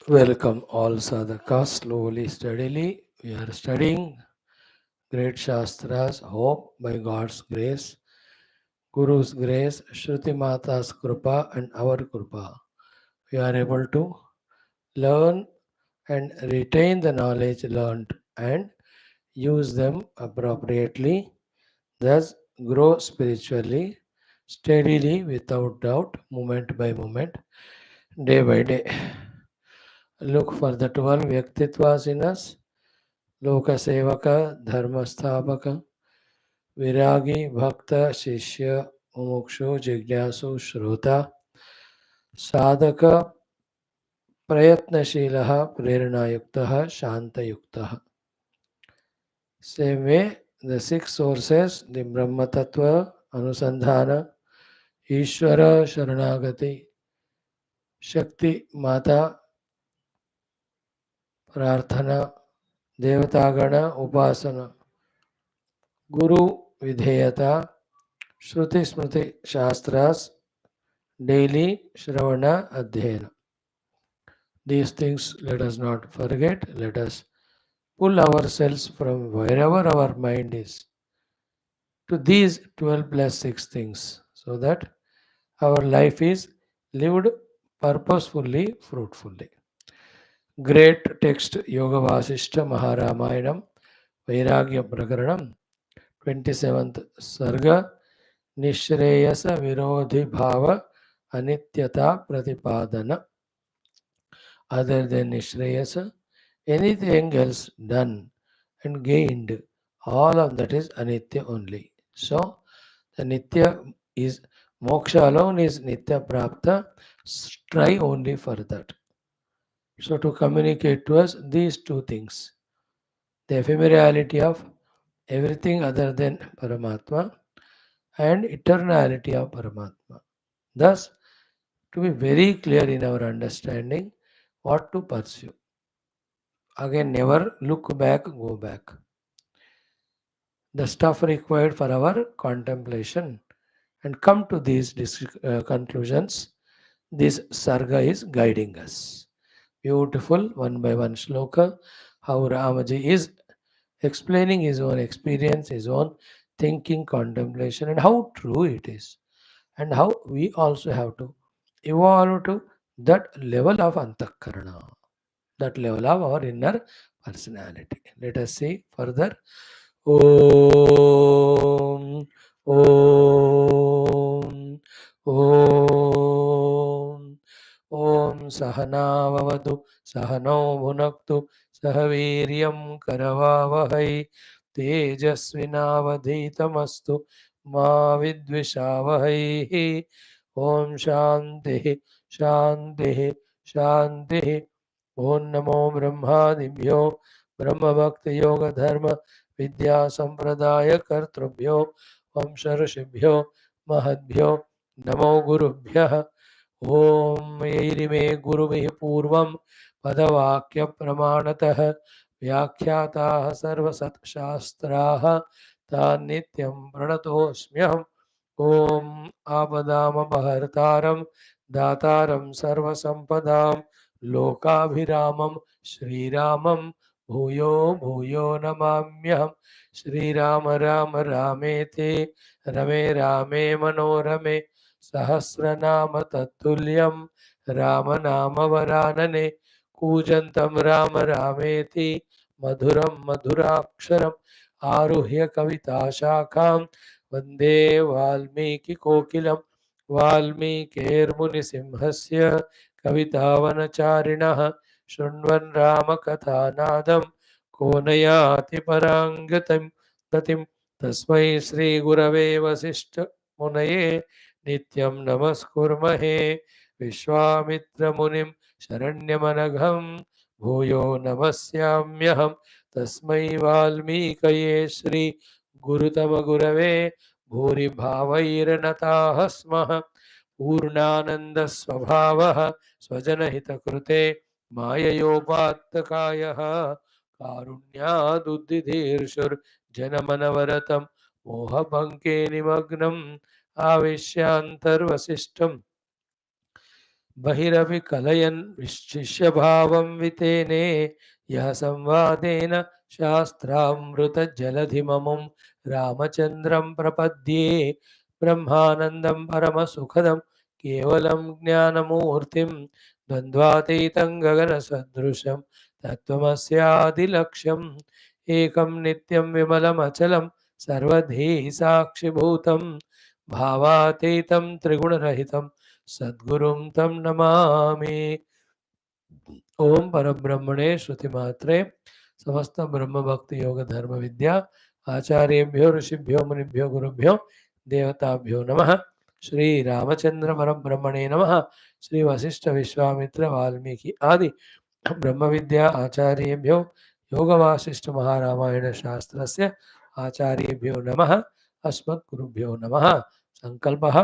Welcome all sadhakas. Slowly, steadily, we are studying great Shastras. Hope by God's grace, Guru's grace, Shruti Mata's Krupa, and our Krupa, we are able to learn and retain the knowledge learned and use them appropriately, thus grow spiritually, steadily, without doubt, moment by moment, day by day. Look for the 12 Vyaktitvas in us: Loka Sevaka, Dharma Sthapaka, Viragi, Bhakta, Shishya, Mumukshu, Jignasu, Shrota, Sadhaka, Prayatnashilaha, Prernayuktaha, Shantayuktaha. Same way, the six sources, the Brahma Tattva, Anusandhana, Ishvara, Sharanagati, Shakti, Mata, Prarthana, Devatagana, Upasana, Guru, Vidheyata, Shruti Smriti Shastras, daily Shravana Adhyayana. These things let us not forget. Let us pull ourselves from wherever our mind is to these 12 plus 6 things so that our life is lived purposefully, fruitfully. Great text Yoga Vaashishtha Maharamayam Vairagya Prakaranam 27th Sarga NISHREYASA VIRODHI BHAVA ANITHATHAA PRATHIPAADANAM. Other than Nishreyasa, anything else done and gained, all of that is Anitya only. So, the Nitya is, Moksha alone is Nitya Prapta, try only for that. So, to communicate to us these two things, the ephemerality of everything other than Paramatma and eternality of Paramatma. Thus, to be very clear in our understanding, what to pursue. Again, never look back, go back. The stuff required for our contemplation and come to these conclusions. This sarga is guiding us. Beautiful one by one shloka, how Ramaji is explaining his own experience, his own thinking, contemplation, and how true it is, and how we also have to evolve to that level of antakarana, that level of our inner personality. Let us see further. Om, Om, Om, Om Sahana Vavatu, Sahano Bhunaktu, Sahaviryam Karavavahai, Tejasvinavadhitamastu, Ma Vidvishavahai. Om Shanti, Shanti, Shanti. Om Namo Brahmadibhyo, Brahma Bhakti Yoga Dharma Vidya Sampradaya Kartrubhyo, Vamsharashibhyo, Mahadbhyo, Namo Gurubhyah. Om Yairime Gurubhi Purvam Padavakya Pramanatah Vyakhyatah Sarvasat Shastraha Tan Nityam Pranatosmyam. Om Abadam Bhartaram Dataram Sarvasampadam Lokabhiramam Shri Ramam Bhuyo Bhuyo Namamyam. Shri Rama Rama Ramete Rame Rame Manorame Sahasranama Tatulyam Ramanama Varanane Kujantam Rama Rameti Madhuram Madhuraksharam Aruhya Kavita Shakam Vande Valmiki Kokilam Valmikirmunisimhasya Kavitavanacharinaha Shunvan Rama Kathanadam Konayati Parangatam Gatim Tasmai Sri Gurave Vasishta Munaye Nityam Namaskurmahe Vishwamitra Munim Sharanyamanagham Bhuyo Namasyamyaham Tasmai Valmikaye Sri Gurutama Gurave Bhuri Bhavairnatah Smaha Purnananda Swabhavaha Swajanahita Krute Mayayopattakayaha Karunyadudidhirshur Janamanavaratam Mohabhanke Nimagnam Avishyantarvasishtam बहिरपि कलयन् शिष्यभावं वितेने यः संवादेन शास्त्रामृतजलधिममुं रामचन्द्रं प्रपद्ये ब्रह्मानन्दं परमसुखदं केवलं ज्ञानमूर्तिं द्वन्द्वातीतं गगनसदृशं तत्त्वमस्यादिलक्ष्यम् एकं नित्यं विमलमचलं सर्वधी साक्षिभूतं भावातीतं त्रिगुणरहितं सद्गुरुं तं नमामि। ओम परब्रह्मणे श्रुतिमात्रे समस्त ब्रह्म भक्ति योग धर्म विद्या आचार्येभ्यो ऋषिभ्यो मुनिभ्यो गुरुभ्यो देवताभ्यो नमः। श्री रामचंद्र परब्रह्मणे नमः। श्री वशिष्ठ विश्वामित्र वाल्मीकि आदि ब्रह्म विद्या आचार्येभ्यो योग वासिष्ठ महारामायण शास्त्रस्य आचार्येभ्यो नमः। अस्मद्गुरुभ्यो नमः। संकल्पः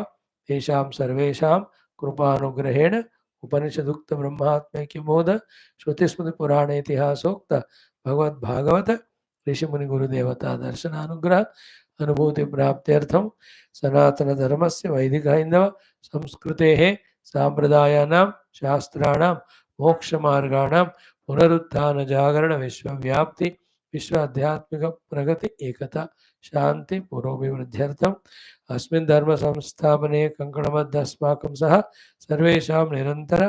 तेषां सर्वेषां कृपानुग्रहेण उपनिषदुक्त ब्रह्मात्मैक्य बोध श्रुतिस्मृति पुराण इतिहासोक्त भगवद भागवत ऋषि मुनि गुरुदेवता दर्शनानुग्रह अनुभूति प्राप्त्यर्थम सनातन धर्मस्य वैदिक हैंदव संस्कृतेः सांप्रदायानां शास्त्राणां मोक्ष मार्गाणां पुनरुत्थान जागरण विश्वव्याप्ति विश्व आध्यात्मिक प्रगति एकता शांति पुरोभिवृद्ध्यर्थम अस्मिन् धर्म संस्थापने कंकणबद्ध अस्माकं सह सर्वेषां निरंतर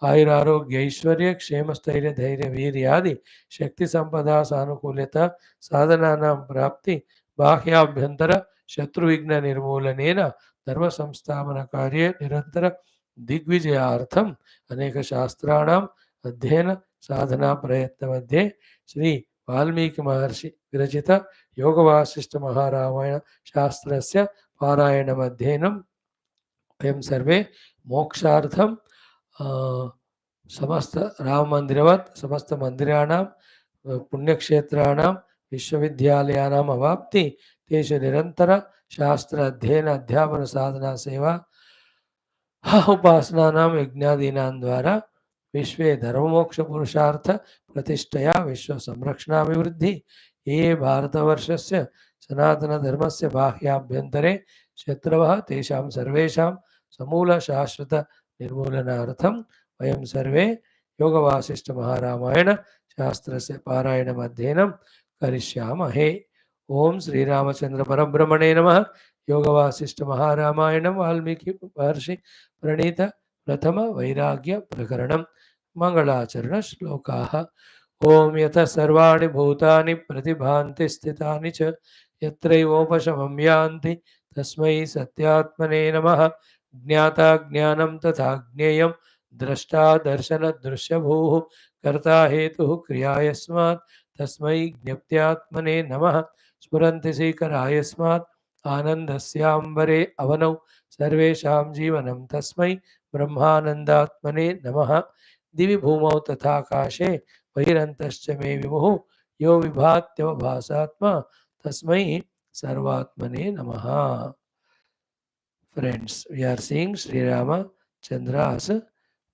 आयुरारोग्य ऐश्वर्य क्षेम स्थैर्य धैर्य वीर्यादि शक्ति संपदा सानुकूल्यता साधनानां प्राप्ति बाह्याभ्यंतर शत्रुविघ्न निर्मूलनेन धर्म संस्थापन कार्ये निरंतर दिग्विजयार्थम अनेक शास्त्राणाम् अध्ययन साधना प्रयत्न मध्ये श्री वाल्मीकि महर्षि विरचित योग वासिष्ठ महारामायण शास्त्रस्य पारायणम् अध्ययनं वयं सर्वे मोक्षार्थं समस्त राम मंदिरवत् समस्त मंदिराणां पुण्यक्षेत्राणां विश्वविद्यालयानाम् अवाप्ति तेषु निरंतर शास्त्र अध्ययन अध्यापन साधना सेवा उपासनानां यज्ञादीनां द्वारा विश्वे धर्ममोक्ष पुरुषार्थ प्रतिष्ठया विश्व संरक्षणाभिवृद्धि ये भारतवर्षस्य सनातन धर्मस्य बाह्याभ्यन्तरे शत्रवः तेषां सर्वेषां समूल शाश्वत निर्मूलनार्थं वयं सर्वे योगवासिष्ठ महारामायण शास्त्रस्य पारायणम् अध्ययनं करिष्यामहे। ओम श्री रामचंद्र परब्रह्मणे नमः। योगवासिष्ठ महारामायणं वाल्मीकि महर्षि प्रणीत प्रथम वैराग्य प्रकरणं मंगलाचरण श्लोकाः। ओम यतः सर्वाणि भूतानि प्रतिभान्ति स्थितानि च यत्रैवोपशमं यान्ति तस्मै सत्यात्मने नमः। ज्ञाता ज्ञानं तथा ज्ञेयं द्रष्टा दर्शन दृश्यभूः कर्ता हेतुः क्रिया यस्मात् तस्मै ज्ञप्त्यात्मने नमः। स्फुरन्ति श्रीकरा यस्मात् आनन्दस्याम्बरे अवनौ सर्वेषां जीवनं तस्मै ब्रह्मानन्दात्मने नमः। दिवि भूमौ तथाकाशे बहिरन्तश्च मे विभुः यो विभात्यवभासात्मा तस्मै सर्वात्मने नमः। Friends, we are seeing Sri Rama Chandra's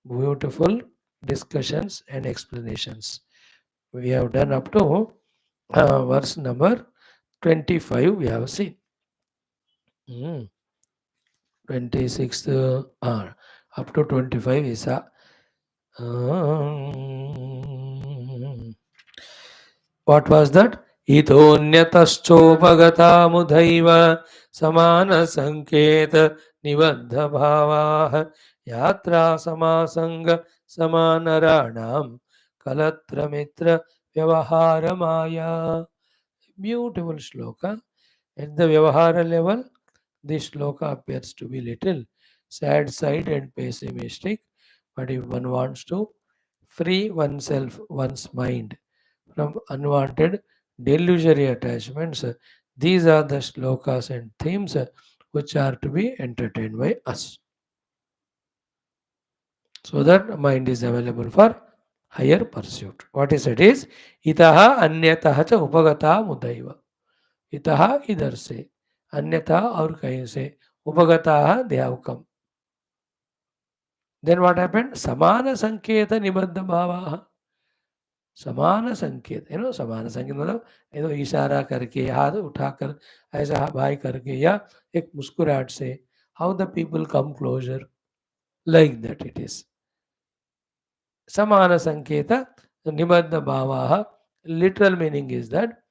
beautiful discussions and explanations. We have done up to verse number 25. We have seen 26th up to 25 is a what was that? इतोऽन्यतश्चोपगतामुधैव समानसङ्केत निबद्धभावाः यात्रा समासङ्ग समानराणां कलत्रमित्र व्यवहारमाया. Beautiful shloka. At the Vyavahara level, this shloka appears to be little sad side and pessimistic, but if one wants to free oneself, one's mind from unwanted delusory attachments, these are the shlokas and themes which are to be entertained by us, so that mind is available for higher pursuit. What is it is itaha anyataha cha upagata mudaiva. itaha idhar se, अन्यथा और कहीं से, उपगता they have come. Then what happened? समान संकेत निबद्ध भावाः. समान संकेत, समान संकेत मतलब इशारा करके हाथ उठाकर ऐसा भाई करके या एक मुस्कुराहट से. How the people come closer. Like that it is. Samana Sanketa, Nibadha Bhavaha, literal meaning is that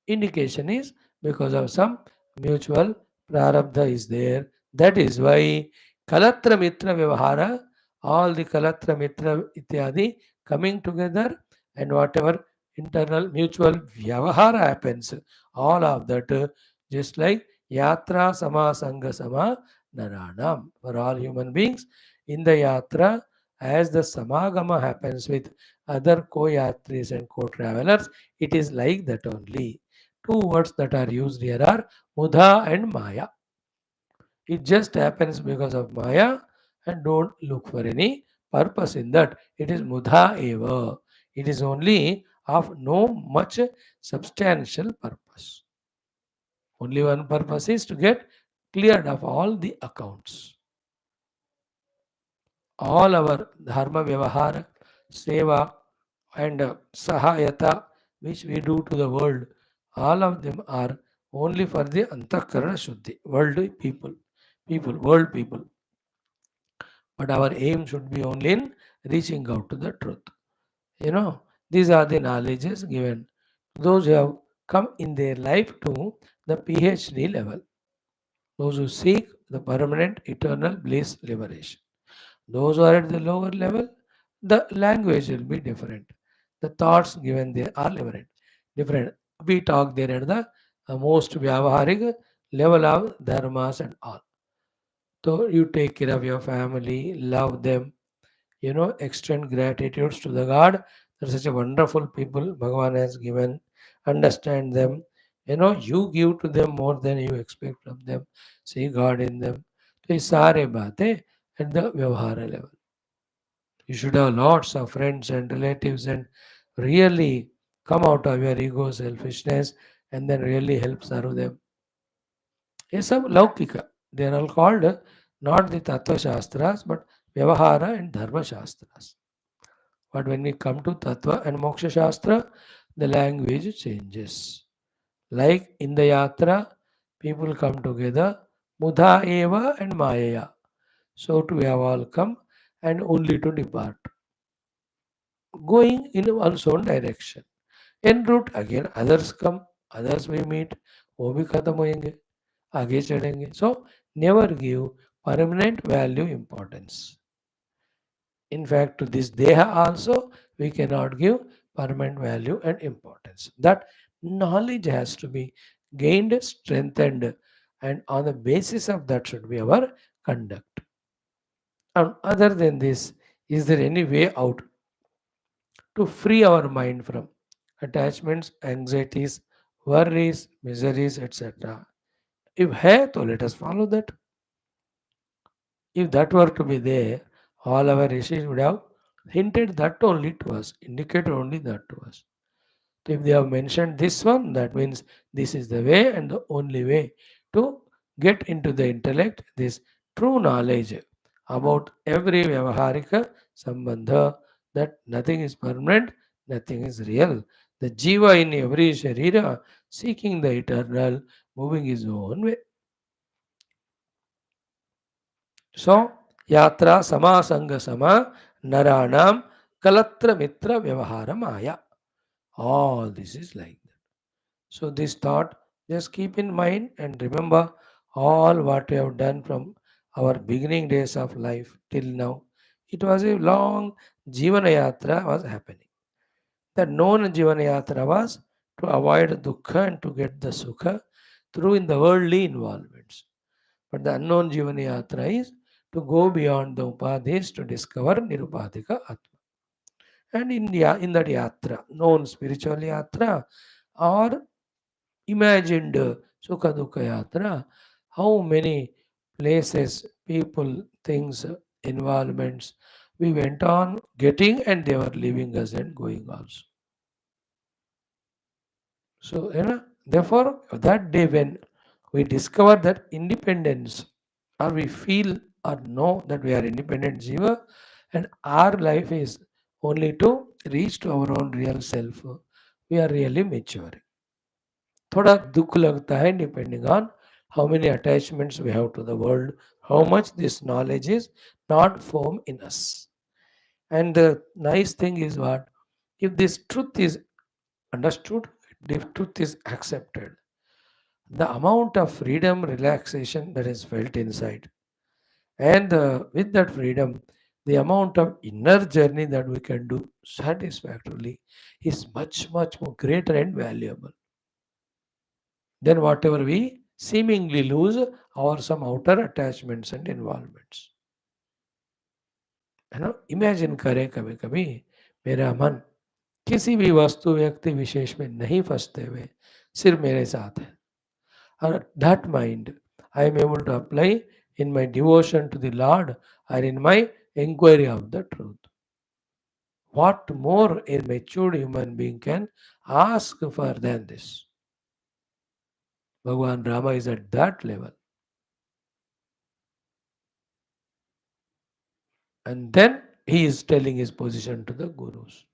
indication is because of some mutual prarabdha is there. That is why Kalatra Mitra Vyavahara, all the Kalatra Mitra ityadi coming together and whatever internal mutual Vyavahara happens, all of that just like Yatra Sama Sangha Sama Naranam for all human beings in the Yatra as the Samagama happens with other co-yatris and co-travelers, it is like that only. Two words that are used here are Mudha and Maya. It just happens because of Maya and don't look for any purpose in that. It is Mudha eva. It is only of no much substantial purpose. Only one purpose is to get cleared of all the accounts. All our dharma vyavahara, seva, and sahayata, which we do to the world, all of them are only for the antakarana shuddhi, world people. But our aim should be only in reaching out to the truth. You know, these are the knowledges given to those who have come in their life to the PhD level, those who seek the permanent eternal bliss liberation. Those who are at the lower level, the language will be different. The thoughts given there are different. Different. We talk there at the most vyavaharik level of dharmas and all. So you take care of your family, love them, extend gratitudes to the God. They're such a wonderful people Bhagavan has given. Understand them. You give to them more than you expect from them. See God in them. So ये सारे बातें at the व्यवहार level. You should have lots of friends and relatives and really come out of your ego, selfishness, and then really help serve them. Yes, some Laukika. They are all called not the Tattva Shastras, but Vyavahara and Dharma Shastras. But when we come to Tattva and Moksha Shastra, the language changes. Like in the Yatra, people come together, Mudha Eva and Maya. So too we have all come and only to depart. Going in one's own direction. En route again others come, others we meet, वो भी खत्म होएंगे, आगे चढ़ेंगे. So never give permanent value importance. In fact, to this deha also we cannot give permanent value and importance. That knowledge has to be gained, strengthened, and on the basis of that should be our conduct. And other than this, is there any way out to free our mind from attachments, anxieties, worries, miseries, etc.? If hai, to let us follow that. If that were to be there, all our rishis would have hinted that only to us, indicated only that to us. So if they have mentioned this one, that means this is the way and the only way to get into the intellect, this true knowledge about every Vyavaharika Sambandha, that nothing is permanent, nothing is real. The Jiva in every Sharira seeking the eternal, moving his own way. So, Yatra Sama Sangha Sama Naranam Kalatra Mitra Vyavahara Maya. All this is like that. So, this thought just keep in mind and remember all what we have done from our beginning days of life till now. It was a long Jivana Yatra was happening. The known Jivana Yatra was to avoid dukkha and to get the sukha through in the worldly involvements. But the unknown Jivana Yatra is to go beyond the upadhis to discover Nirupadhika Atma. And in that yatra, known spiritual yatra or imagined Sukha Dukkha Yatra, how many places, people, things, involvements we went on getting and they were leaving us and going also. So, therefore, that day when we discover that independence or we feel or know that we are independent jiva and our life is only to reach to our own real self, we are really maturing. थोड़ा दुख लगता है depending on how many attachments we have to the world, how much this knowledge is not formed in us. And the nice thing is what? If this truth is understood, if truth is accepted, the amount of freedom, relaxation that is felt inside, and with that freedom, the amount of inner journey that we can do satisfactorily is much, much more greater and valuable than whatever we seemingly lose or some outer attachments and involvements. है ना? Imagine करें कभी कभी मेरा मन किसी भी वस्तु व्यक्ति विशेष में नहीं फंसते हुए सिर्फ मेरे साथ है, और that mind I am able to apply in my devotion to the Lord or in my inquiry of the truth. What more a matured human being can ask for than this? Bhagwan Rama is at that level. And then he is telling his position to the gurus.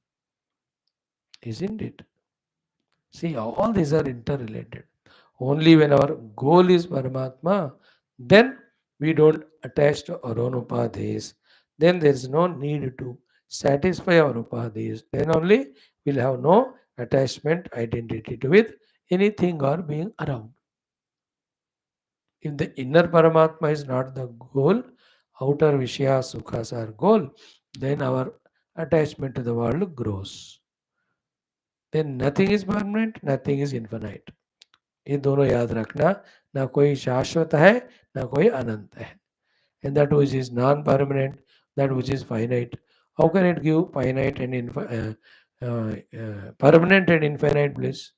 Isn't it? See, all these are interrelated. Only when our goal is Paramatma, then we don't attach to our own upadhis. Then there is no need to satisfy our upadhis. Then only we'll have no attachment identity to with anything or being around. If the inner Paramatma is not the goal, outer Vishya Sukhas are goal, then our attachment to the world grows. Then nothing is permanent, nothing is infinite. ये दोनों याद रखना, ना कोई शाश्वत है ना कोई अनंत है. And that which is non-permanent, that which is finite, how can it give finite and permanent and infinite bliss?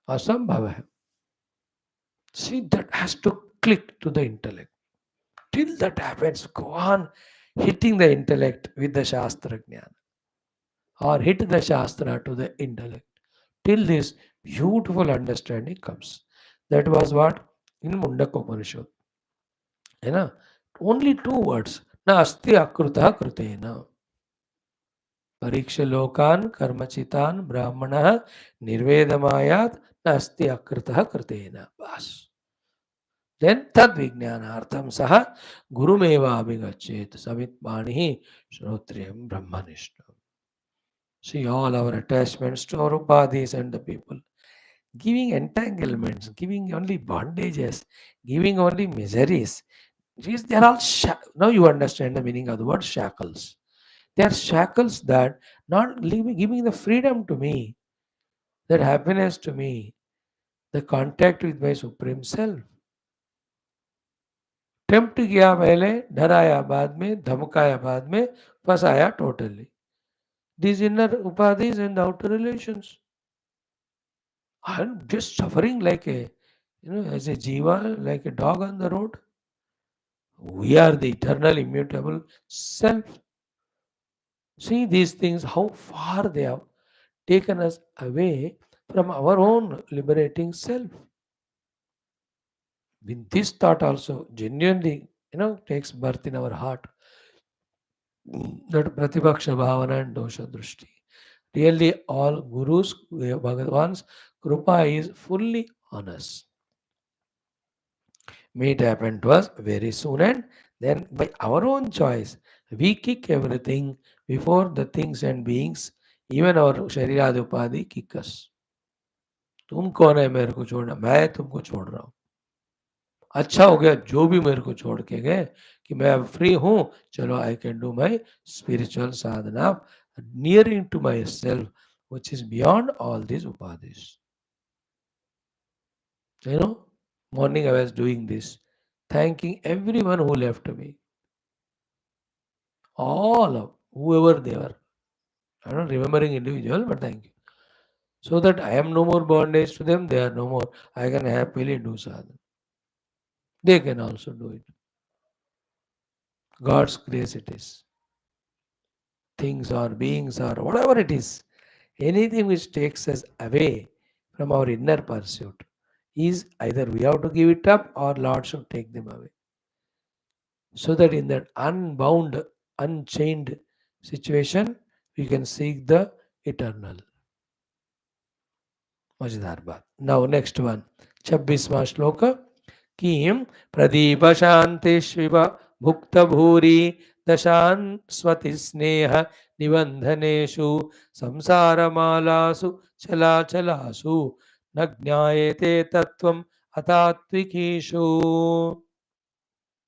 असंभव है. See, that has to click to the intellect. Till that happens, go on hitting the intellect with the Shastra Jnana, or hit the Shastra to the intellect. Till this beautiful understanding comes. That was what in Mundaka Upanishad. है ना? Only two words. न अस्ति अकृतः कृतेन. परीक्ष लोकान् कर्मचितान् ब्राह्मणः निर्वेदमायात् न अस्ति अकृतः कृतेन. बस. Then tad vijnanartham saha gurumeva abhigachet samit manihi shrotriyam brahmanishtam. See all our attachments to our upadhis and the people, giving entanglements, giving only bondages, giving only miseries. They are all now you understand the meaning of the word shackles. They are shackles that not giving the freedom to me, that happiness to me, the contact with my supreme self. Tempt किया पहले, डराया बाद में, धमकाया बाद में, फंसाया totally. These inner upadhis and outer relations. I'm just suffering like a, as a jiva, like a dog on the road. We are the eternal, immutable self. See these things, how far they have taken us away from our own liberating self. With this thought also genuinely, takes birth in our heart. That Pratipaksha Bhavana and Dosha Drushti. Really, all Gurus, Bhagavan's Krupa is fully on us. May it happen to us very soon, and then by our own choice, we kick everything before the things and beings, even our Shariradi Upadhi kick us. तुम कौन है मेरे को छोड़ना? मैं तुमको छोड़ रहा हूं. अच्छा हो गया जो भी मेरे को छोड़ के गए कि मैं अब फ्री हूं. चलो, I can do my spiritual sadhana nearing to myself, which is beyond all these upadhis. Morning I was doing this, thanking everyone who left me, all of whoever they were. I'm not remembering individual, but thank you. So that I am no more bondage to them, they are no more. I can happily do sadhana. They can also do it. God's grace it is. Things or beings or whatever it is, anything which takes us away from our inner pursuit is either we have to give it up or Lord should take them away. So that in that unbound, unchained situation, we can seek the eternal. Majidar baat. Now next one, 26वां श्लोक. किं प्रदीपशान्तिष्विव भुक्तभूरि दशान् स्वतिस्नेह निबन्धनेषु संसारमालासु चलाचलासु न ज्ञायते तत्त्वम् अतात्विकीषु.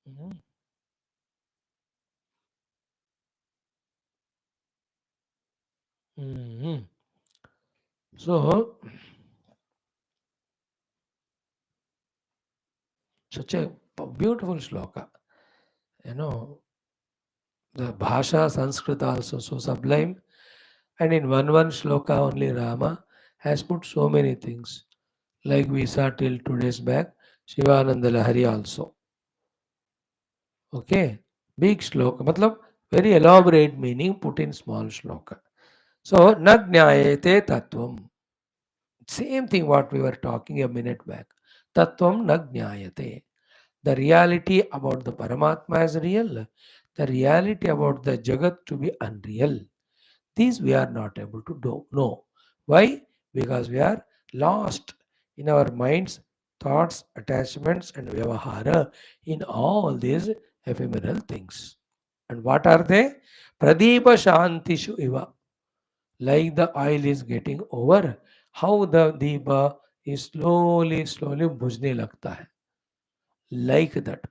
Mhm. Mhm. So, such a beautiful shloka. You know, the Bhasha Sanskrit also so sublime. And in one shloka only Rama has put so many things. Like we saw till 2 days back, Shivananda Lahari also. Okay. Big shloka. Matlab, very elaborate meaning put in small shloka. So, Nagnayate Tattvam. Same thing what we were talking a minute back. Tattvam Nagnayate. The reality about the Paramatma is real. The reality about the Jagat to be unreal. These we are not able to do. Know. Why? Because we are lost in our minds, thoughts, attachments, and vyavahara in all these ephemeral things. And what are they? Pradeepa Shantishu Iva. Like the oil is getting over, how the deepa is slowly bujhne lagta hai. Like that.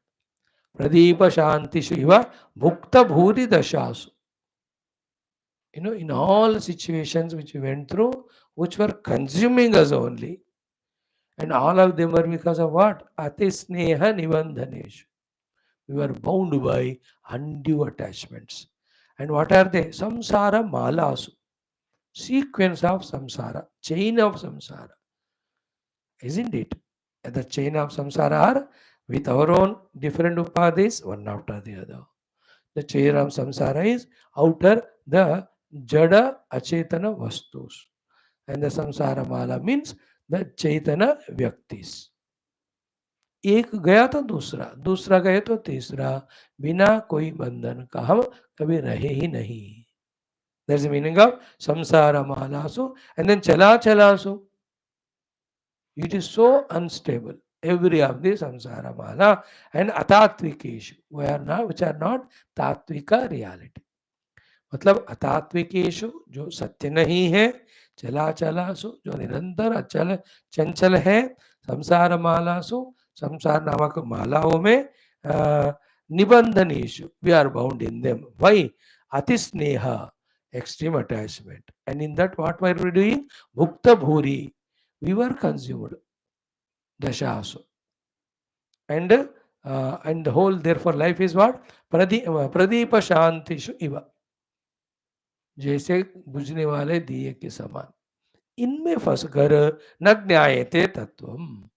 Pradeepa Shantishu Iva Bhukta Bhuri Dashasu. In all situations which we went through, which were consuming us only, and all of them were because of what? Atisneha Nivandhaneshu. We were bound by undue attachments. And what are they? Samsara Malasu. Sequence of samsara, chain of samsara, isn't it? And the chain of samsara are with our own different upadhis, one after the other. The chain of samsara is outer the jada achetana vastus. And the samsara mala means the chaitana vyaktis. एक गया तो दूसरा, दूसरा गए तो तीसरा, बिना कोई बंधन का हम कभी रहे ही नहीं. That's the meaning of samsara malasu. And then chala chalasu. It is so unstable. Every of the samsara mala and atatvikeshu, which are not tatvika reality. मतलब अतात्विकेशु जो सत्य नहीं है, चला चलासु जो निरंतर अचल चंचल है, संसार मालासु संसार नामक मालाओं में निबंधनेशु we are bound in them. Why? अति स्नेह, extreme attachment. And in that what were we doing? Bhukta bhuri, we were consumed. Dashasu. And the whole therefore life is what? Pradeepa Shantishu Iva. जैसे बुझने वाले दिए के समान इनमें फंसकर न ज्ञायते तत्वम.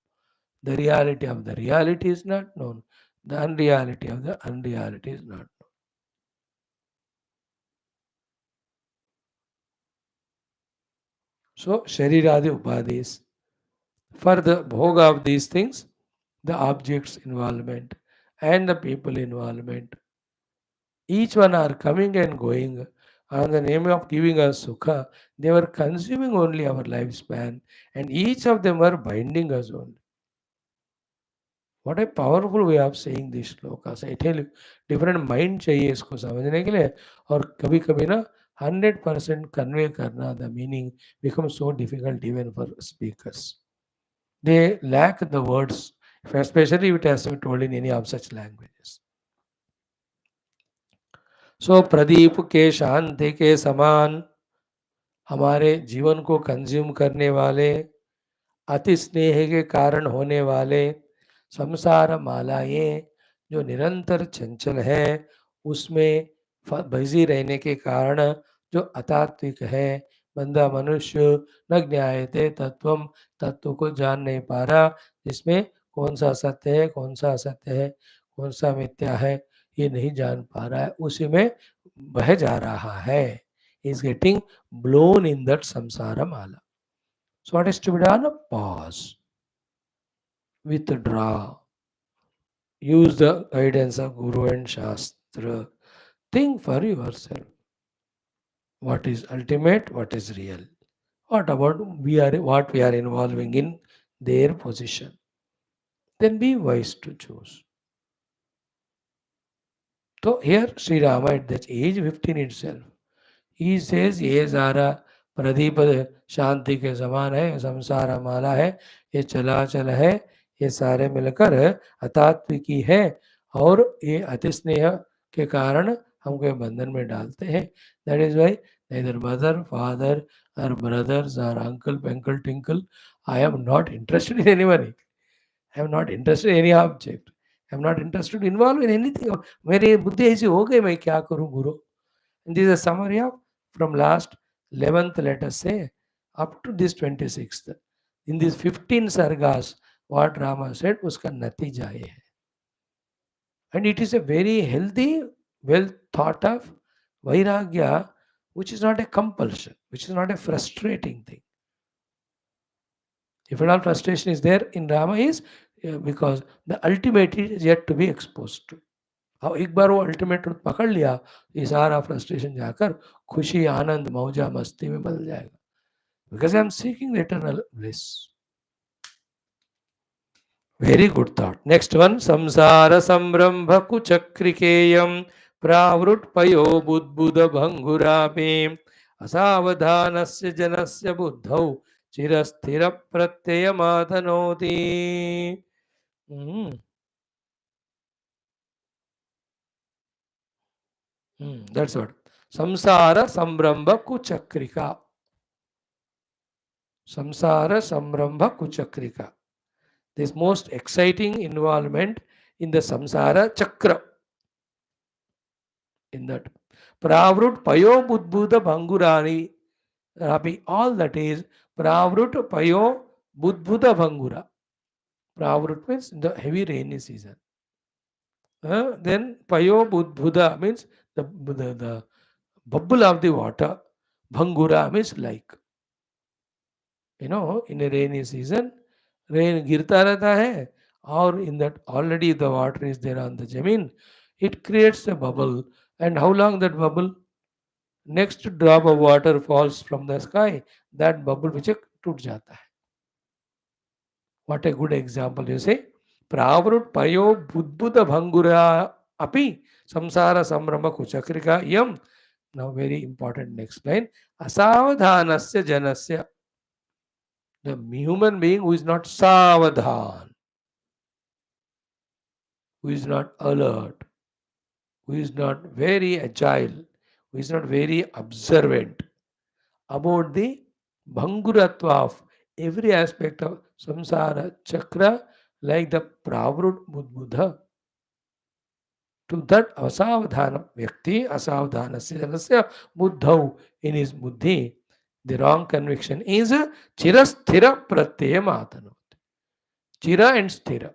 The reality of the reality is not known. The unreality of the unreality is not known. So shariradi upadhis, for the bhoga of these things, the objects involvement and the people involvement, each one are coming and going on the name of giving us sukha. They were consuming only our lifespan, and each of them were binding us only. What a powerful way of saying these shlokas. I tell you, different mind चाहिए इसको समझने के लिए. और कभी कभी ना 100% convey करना the meaning becomes so difficult even for speakers. They lack the words, especially if it has to be told in any of such languages. So Pradeep के शांति के समान हमारे जीवन को कंज्यूम करने वाले, अति स्नेह के कारण होने वाले संसार मालाएं जो निरंतर चंचल है, उसमें बिजी रहने के कारण जो अतात्विक है, बंदा मनुष्य न ज्ञायते तत्वम, तत्व को जान नहीं पा रहा, जिसमें कौन सा सत्य है, कौन सा असत्य है, कौन सा मिथ्या है, ये नहीं जान पा रहा है, उसी में बह जा रहा है. Is getting blown in that samsara mala. So what is to be done? Pause, withdraw, use the guidance of Guru and Shastra. Think for yourself. What is ultimate? What is real? What about what we are involving in their position? then be wise to choose. So here Sri Rama at that age 15 itself, he says ये सारा प्रदीप शांति के समान है, संसार माला है, ये चलाचल है, ये सारे मिलकर अतात्विकी है और ये अति स्नेह के कारण हमको बंधन में डालते हैं. That is why neither mother, father or brothers or uncle, uncle, tinkle, I am not interested in anybody. I am not interested in any object. I am not interested involved in anything. मेरी बुद्धि ऐसी हो गई, मैं क्या करूं गुरु. And this is a summary of from last 11th, let us say, up to this 26th. In these 15 sargas, what Rama said, uska natija ye hai. And it is a very healthy, well thought of Vairagya, which is not a compulsion, which is not a frustrating thing. If at all frustration is there in Rama is because the ultimate is yet to be exposed to. अब एक बार वो ultimate truth पकड़ लिया, ये सारा frustration जाकर खुशी, आनंद, मौजा, मस्ती में बदल जाएगा. Because I am seeking the eternal bliss. Very good thought. Next one, संसार संरंभ कुचक्रिकेयम प्रावृट पयो बुद्बुद भंगुरापे असावधानस्य जनस्य बुद्धौ चिरस्थिर प्रत्ययमातनोति. That's what. Samsara Samrambha Kuchakrika. Samsara Samrambha Kuchakrika. This most exciting involvement in the Samsara Chakra. In that. Pravrut Payo Budbuddha Bhangurani. Rabi, all that is Pravrut Payo Budbuddha Bhangura. Pravrut means the heavy rainy season. Then Payo Budbuddha means the bubble of the water. Bhangura means like. In a rainy season, rain गिरता रहता है, or in that already the water is there on the jameen, it creates a bubble. And how long that bubble? Next drop of water falls from the sky, that bubble which टूट जाता है. What a good example, you say. Pravrut payo budbuddha bhangura api samsara samrama kuchakrika yam. Now very important next line. Asavadhanasya janasya. The human being who is not savadhan, who is not alert, who is not very agile, who is not very observant about the bhanguratva of every aspect of samsara chakra, like the pravrut budbuddha. To that asavadhanam vyakti, asavadhanasya janasya buddhau, in his buddhi, the wrong conviction is chirasthira pratyayam. Chira and sthira.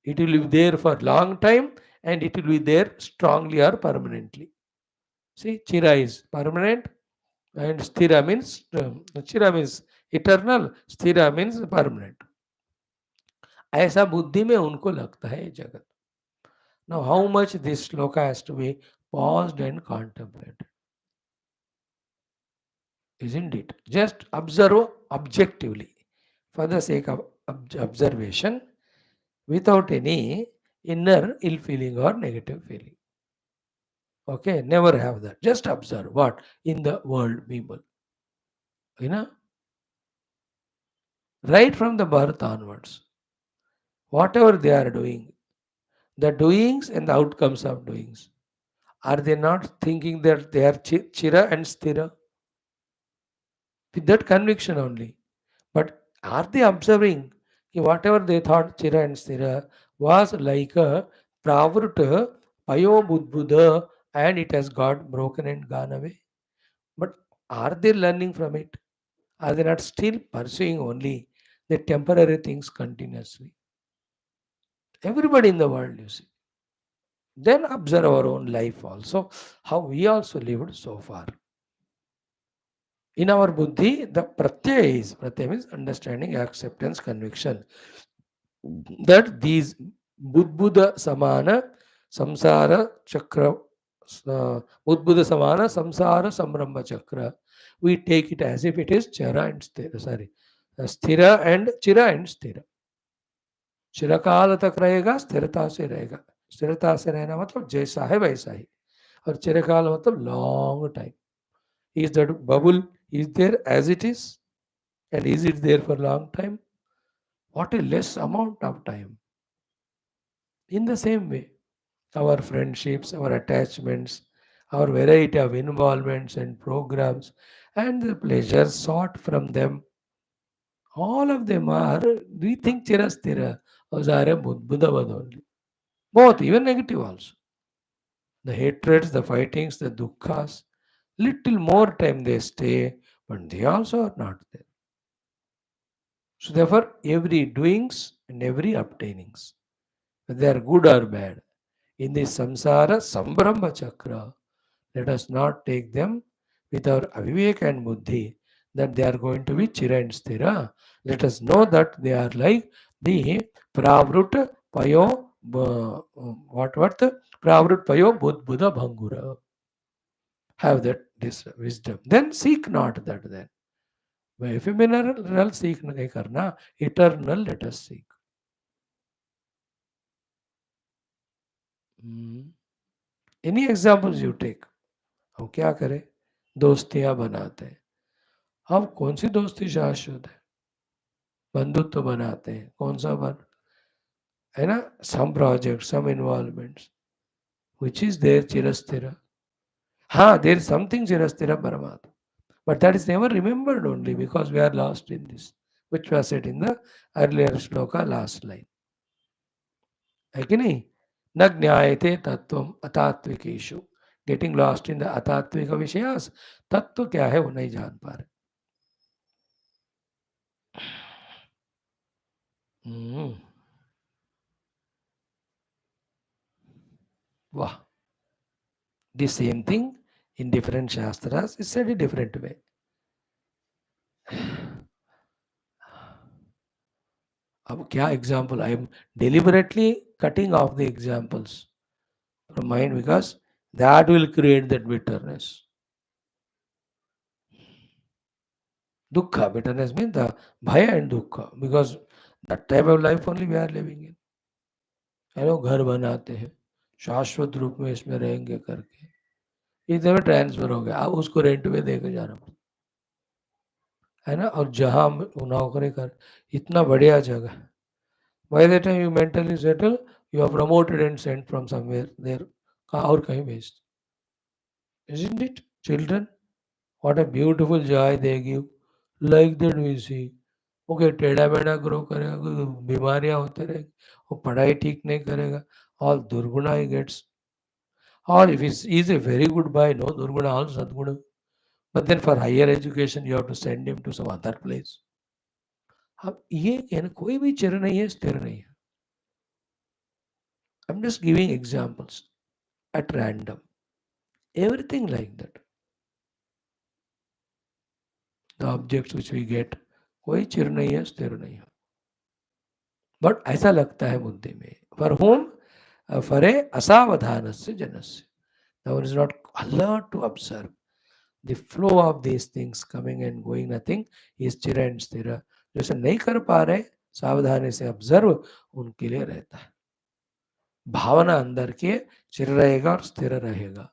It will be there for long time and it will be there strongly or permanently. See, chira is permanent and sthira means chira means eternal, sthira means permanent. ऐसा बुद्धि में उनको लगता है जगत. Now, how much this shloka has to be paused and contemplated? Isn't it? Just observe objectively for the sake of observation without any inner ill feeling or negative feeling. Okay, never have that. Just observe what in the world people. Right from the birth onwards, whatever they are doing, the doings and the outcomes of doings, are they not thinking that they are chira and sthira? With that conviction only. But are they observing whatever they thought chira and sthira was like a pravruta payo budbuddha and it has got broken and gone away? But are they learning from it? Are they not still pursuing only the temporary things continuously? Everybody in the world, you see. Then observe our own life also, how we also lived so far. In our buddhi, the pratyaya means understanding, acceptance, conviction, that these budbuddha samana samsara chakra, budbuddha samana samsara samrambha chakra, we take it as if it is chara and sthira, sthira and chira and sthira. चिरकाल तक रहेगा, स्थिरता से रहेगा। स्थिरता से रहना मतलब जैसा है वैसा ही, और चिरकाल मतलब long time. Is that bubble is there as it is, and is it there for long time? What a less amount of time. In the same way, our friendships, our attachments, our variety of involvements and programs, and the pleasures sought from them, all of them are, we think chirastira, or are Buddhavad only. Both, even negative also. The hatreds, the fightings, the dukkhas, little more time they stay, but they also are not there. So therefore, every doings and every obtainings, whether they are good or bad, in this samsara sambrahma chakra, let us not take them with our avivek and buddhi that they are going to be chira and sthira. Let us know that they are like the pravrut payo, what pravrut payo buddha bhangura. Have that this wisdom. Then seek not that then. Ephemeral seek नहीं करना, eternal let us seek. Any examples you take, हम क्या करें, दोस्तियां बनाते हैं। हम कौन सी दोस्ती शाश्वत है? बंधुत्व बनाते हैं, कौन सा बन है ना, some project, some involvements which is there चिरस्थिर. हाँ, देयर इज समथिंग चिरस्थिर परमात्मा, but that is never remembered only because we are lost in this, which was said in the earlier shloka last line. है कि नहीं? न ज्ञायते तत्वम अतात्विकेषु, getting lost in the अतात्विक विषयास, तत्व क्या है वो नहीं जान पा रहे. वाह, the same thing in different shastras is said a different way. अब क्या example, I am deliberately cutting off the examples from mind because that will create that bitterness. Dukkha, bitterness means the bhaya and dukkha, because that type of life only we are living in. है ना, घर बनाते हैं शाश्वत रूप में इसमें रहेंगे करके, इधर में ट्रांसफर हो गया, अब उसको रेंट पे देके जाना पड़ता है ना, और जहाँ नौकरी कर, इतना बढ़िया जगह, by the time you mentally settle, you are promoted and sent from somewhere there, और कहीं भेज. Isn't it? Children, what a beautiful joy they give. Like that we see. Okay, टेढ़ा बेढ़ा ग्रो करेगा, बीमारियां होते रहेगी, वो पढ़ाई ठीक नहीं करेगा, ऑल दुर्गुणा ही गेट्स. और if is a very good boy, no दुर्गुणा, ऑल सद्गुण. But then for higher education you have to send him to some other place. अब ये कहना, कोई भी चिर नहीं है, स्थिर नहीं है. I am just giving examples at random. Everything like that. The objects which we get, कोई चिर नहीं है, स्थिर नहीं है. बट ऐसा लगता है बुद्धि में. For whom? For a असावधानस्य जनस्य. Now one is not alert to observe the flow of these things coming and going. Nothing is चिर and स्थिर. जैसे नहीं कर पा रहे, सावधानी से ऑब्जर्व, उनके लिए रहता है. भावना अंदर के चिर रहेगा और स्थिर रहेगा.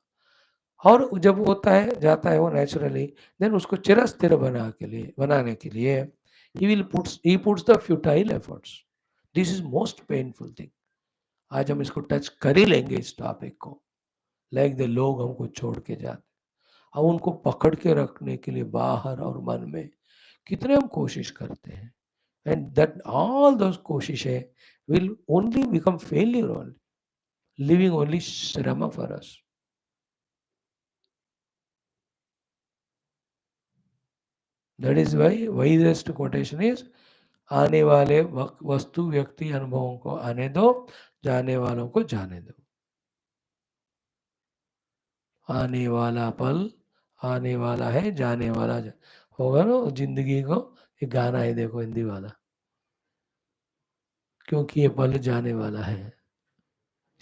और जब होता है, जाता है वो नेचुरली, देन उसको चिरस्थिर बनाने के लिए he puts the futile efforts. This is most painful thing. आज हम इसको टच कर ही लेंगे इस टॉपिक को. लाइक द लोग हमको छोड़ के जाते, अब उनको पकड़ के रखने के लिए बाहर और मन में कितने हम कोशिश करते हैं, एंड दैट ऑल दोस कोशिशें will only become failure, only living only श्रम for us. That is why wisest quotation is, आने वाले वस्तु व्यक्ति अनुभवों को आने दो, जाने वालों को जाने दो. आने वाला पल आने वाला है, जाने वाला होगा ना. जिंदगी को एक गाना है, देखो हिंदी वाला, क्योंकि ये पल जाने वाला है.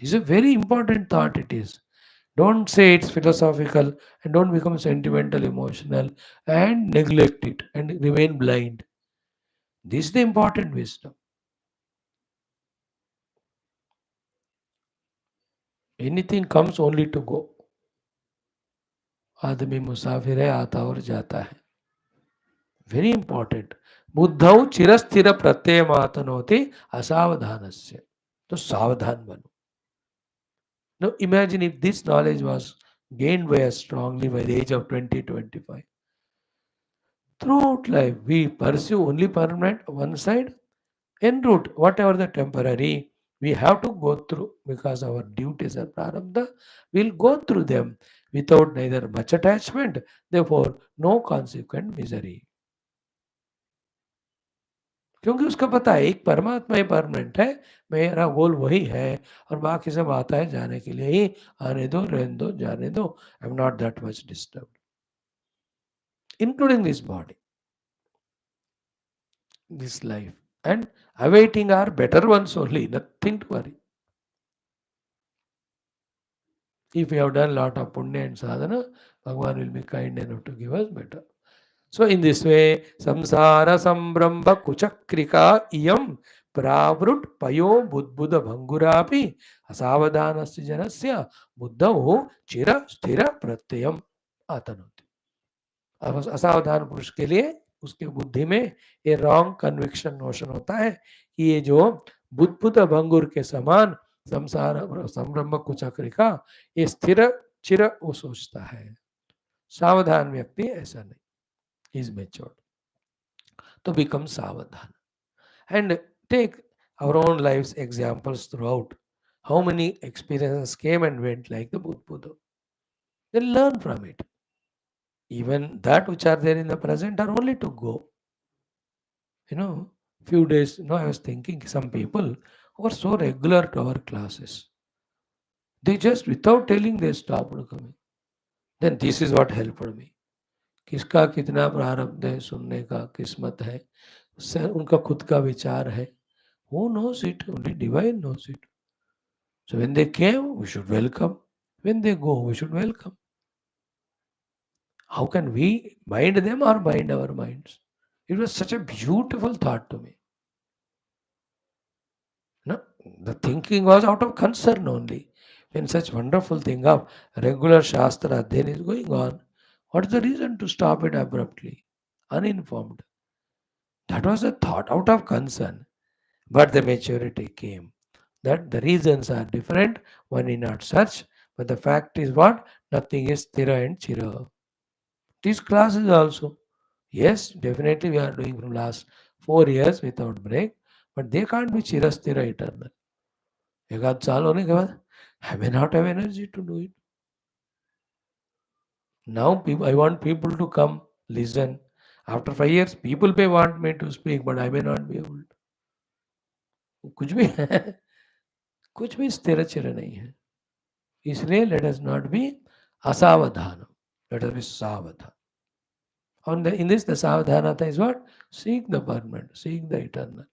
It's a very important thought it is. Don't say it's philosophical and don't become sentimental, emotional and neglect it and remain blind. This is the important wisdom. Anything comes only to go. आदमी मुसाफिर है, आता और जाता है. Very important. बुद्धौ चिरस्थिर प्रत्यय मातनोति असावधानस्य. तो सावधान बनो. Now imagine if this knowledge was gained by us strongly by the age of 20, 25. Throughout life, we pursue only permanent one side. En route, whatever the temporary, we have to go through because our duties are prarabdha. We'll go through them without neither much attachment, therefore no consequent misery. क्योंकि उसका पता है एक परमात्मा ही permanent है, मेरा गोल वही है और बाकी सब आता है जाने के लिए ही. आने दो, रहने दो, जाने दो. I am not that much disturb, including this body, this life, and awaiting our better ones only, nothing to worry. If we have done lot of punya and sadhana, Bhagavan will be kind enough to give us better. So in this way, samsara sambramba kuchakrika iyam pravrut payo budbuddha bhangurapi asavadhanasya janasya buddhaho chira sthira pratyayam atanoti. असावधान पुरुष के लिए उसके बुद्धि में ये wrong conviction notion होता है कि ये जो बुद्ध भंगुर के समान संसार संब्रह्म कुचक्रिका ये स्थिर चिर वो सोचता है. सावधान व्यक्ति ऐसा नहीं. Is matured. To become सावधान. And take our own lives examples throughout. How many experiences came and went like the Buddha? Then learn from it. Even that which are there in the present are only to go. Few days, I was thinking some people who are so regular to our classes, they just without telling they stopped coming. Then this is what helped me. किसका कितना प्रारब्ध है सुनने का, किस्मत है, उनका खुद का विचार है. Who knows it? Only divine knows it. So when they came, we should welcome. When they go, we should welcome. How can we bind them or bind our minds? It was such a beautiful thought to me. No, the thinking was out of concern only. When such wonderful thing of regular Shastra then is going on, what is the reason to stop it abruptly, uninformed? That was a thought out of concern. But the maturity came. That the reasons are different, one need not search, but the fact is what? Nothing is Thira and Chira. These classes also. Yes, definitely we are doing from last 4 years without break, but they can't be Chirasthira eternal. एक आध साल होने के बाद I may not have energy to do it. Now I want people to come, listen. After 5 years, people may want me to speak, but I may not be able to. कुछ भी कुछ भी स्थिर चिर नहीं है. इसलिए let us not be asavadhanam. Let us be savadhan. In this, the savadhanata is what? Seek the permanent, seek the eternal.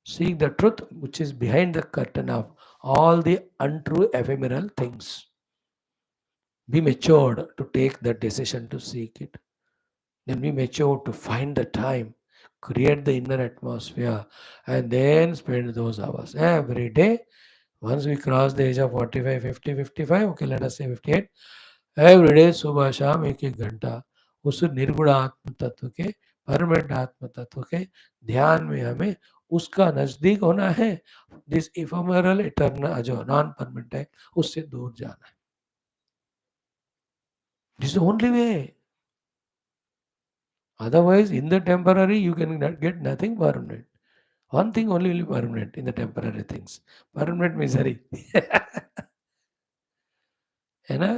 Seek the truth which is behind the curtain of all the untrue ephemeral things. Be matured to take the decision to seek it. Then be matured to find the time, create the inner atmosphere, and then spend those hours every day. Once we cross the age of 45, 50, 55, okay, let us say 58, every day सुबह शाम एक एक घंटा उस निर्गुण आत्म तत्व के, परमानेंट आत्म तत्व के ध्यान में हमें उसका नजदीक होना है. दिस इफेमरल इटर्नल जो नॉन परमानेंट है उससे दूर जाना है. This is only way. Otherwise, in the temporary, you can get nothing permanent. One thing only will be permanent in the temporary things. Permanent misery.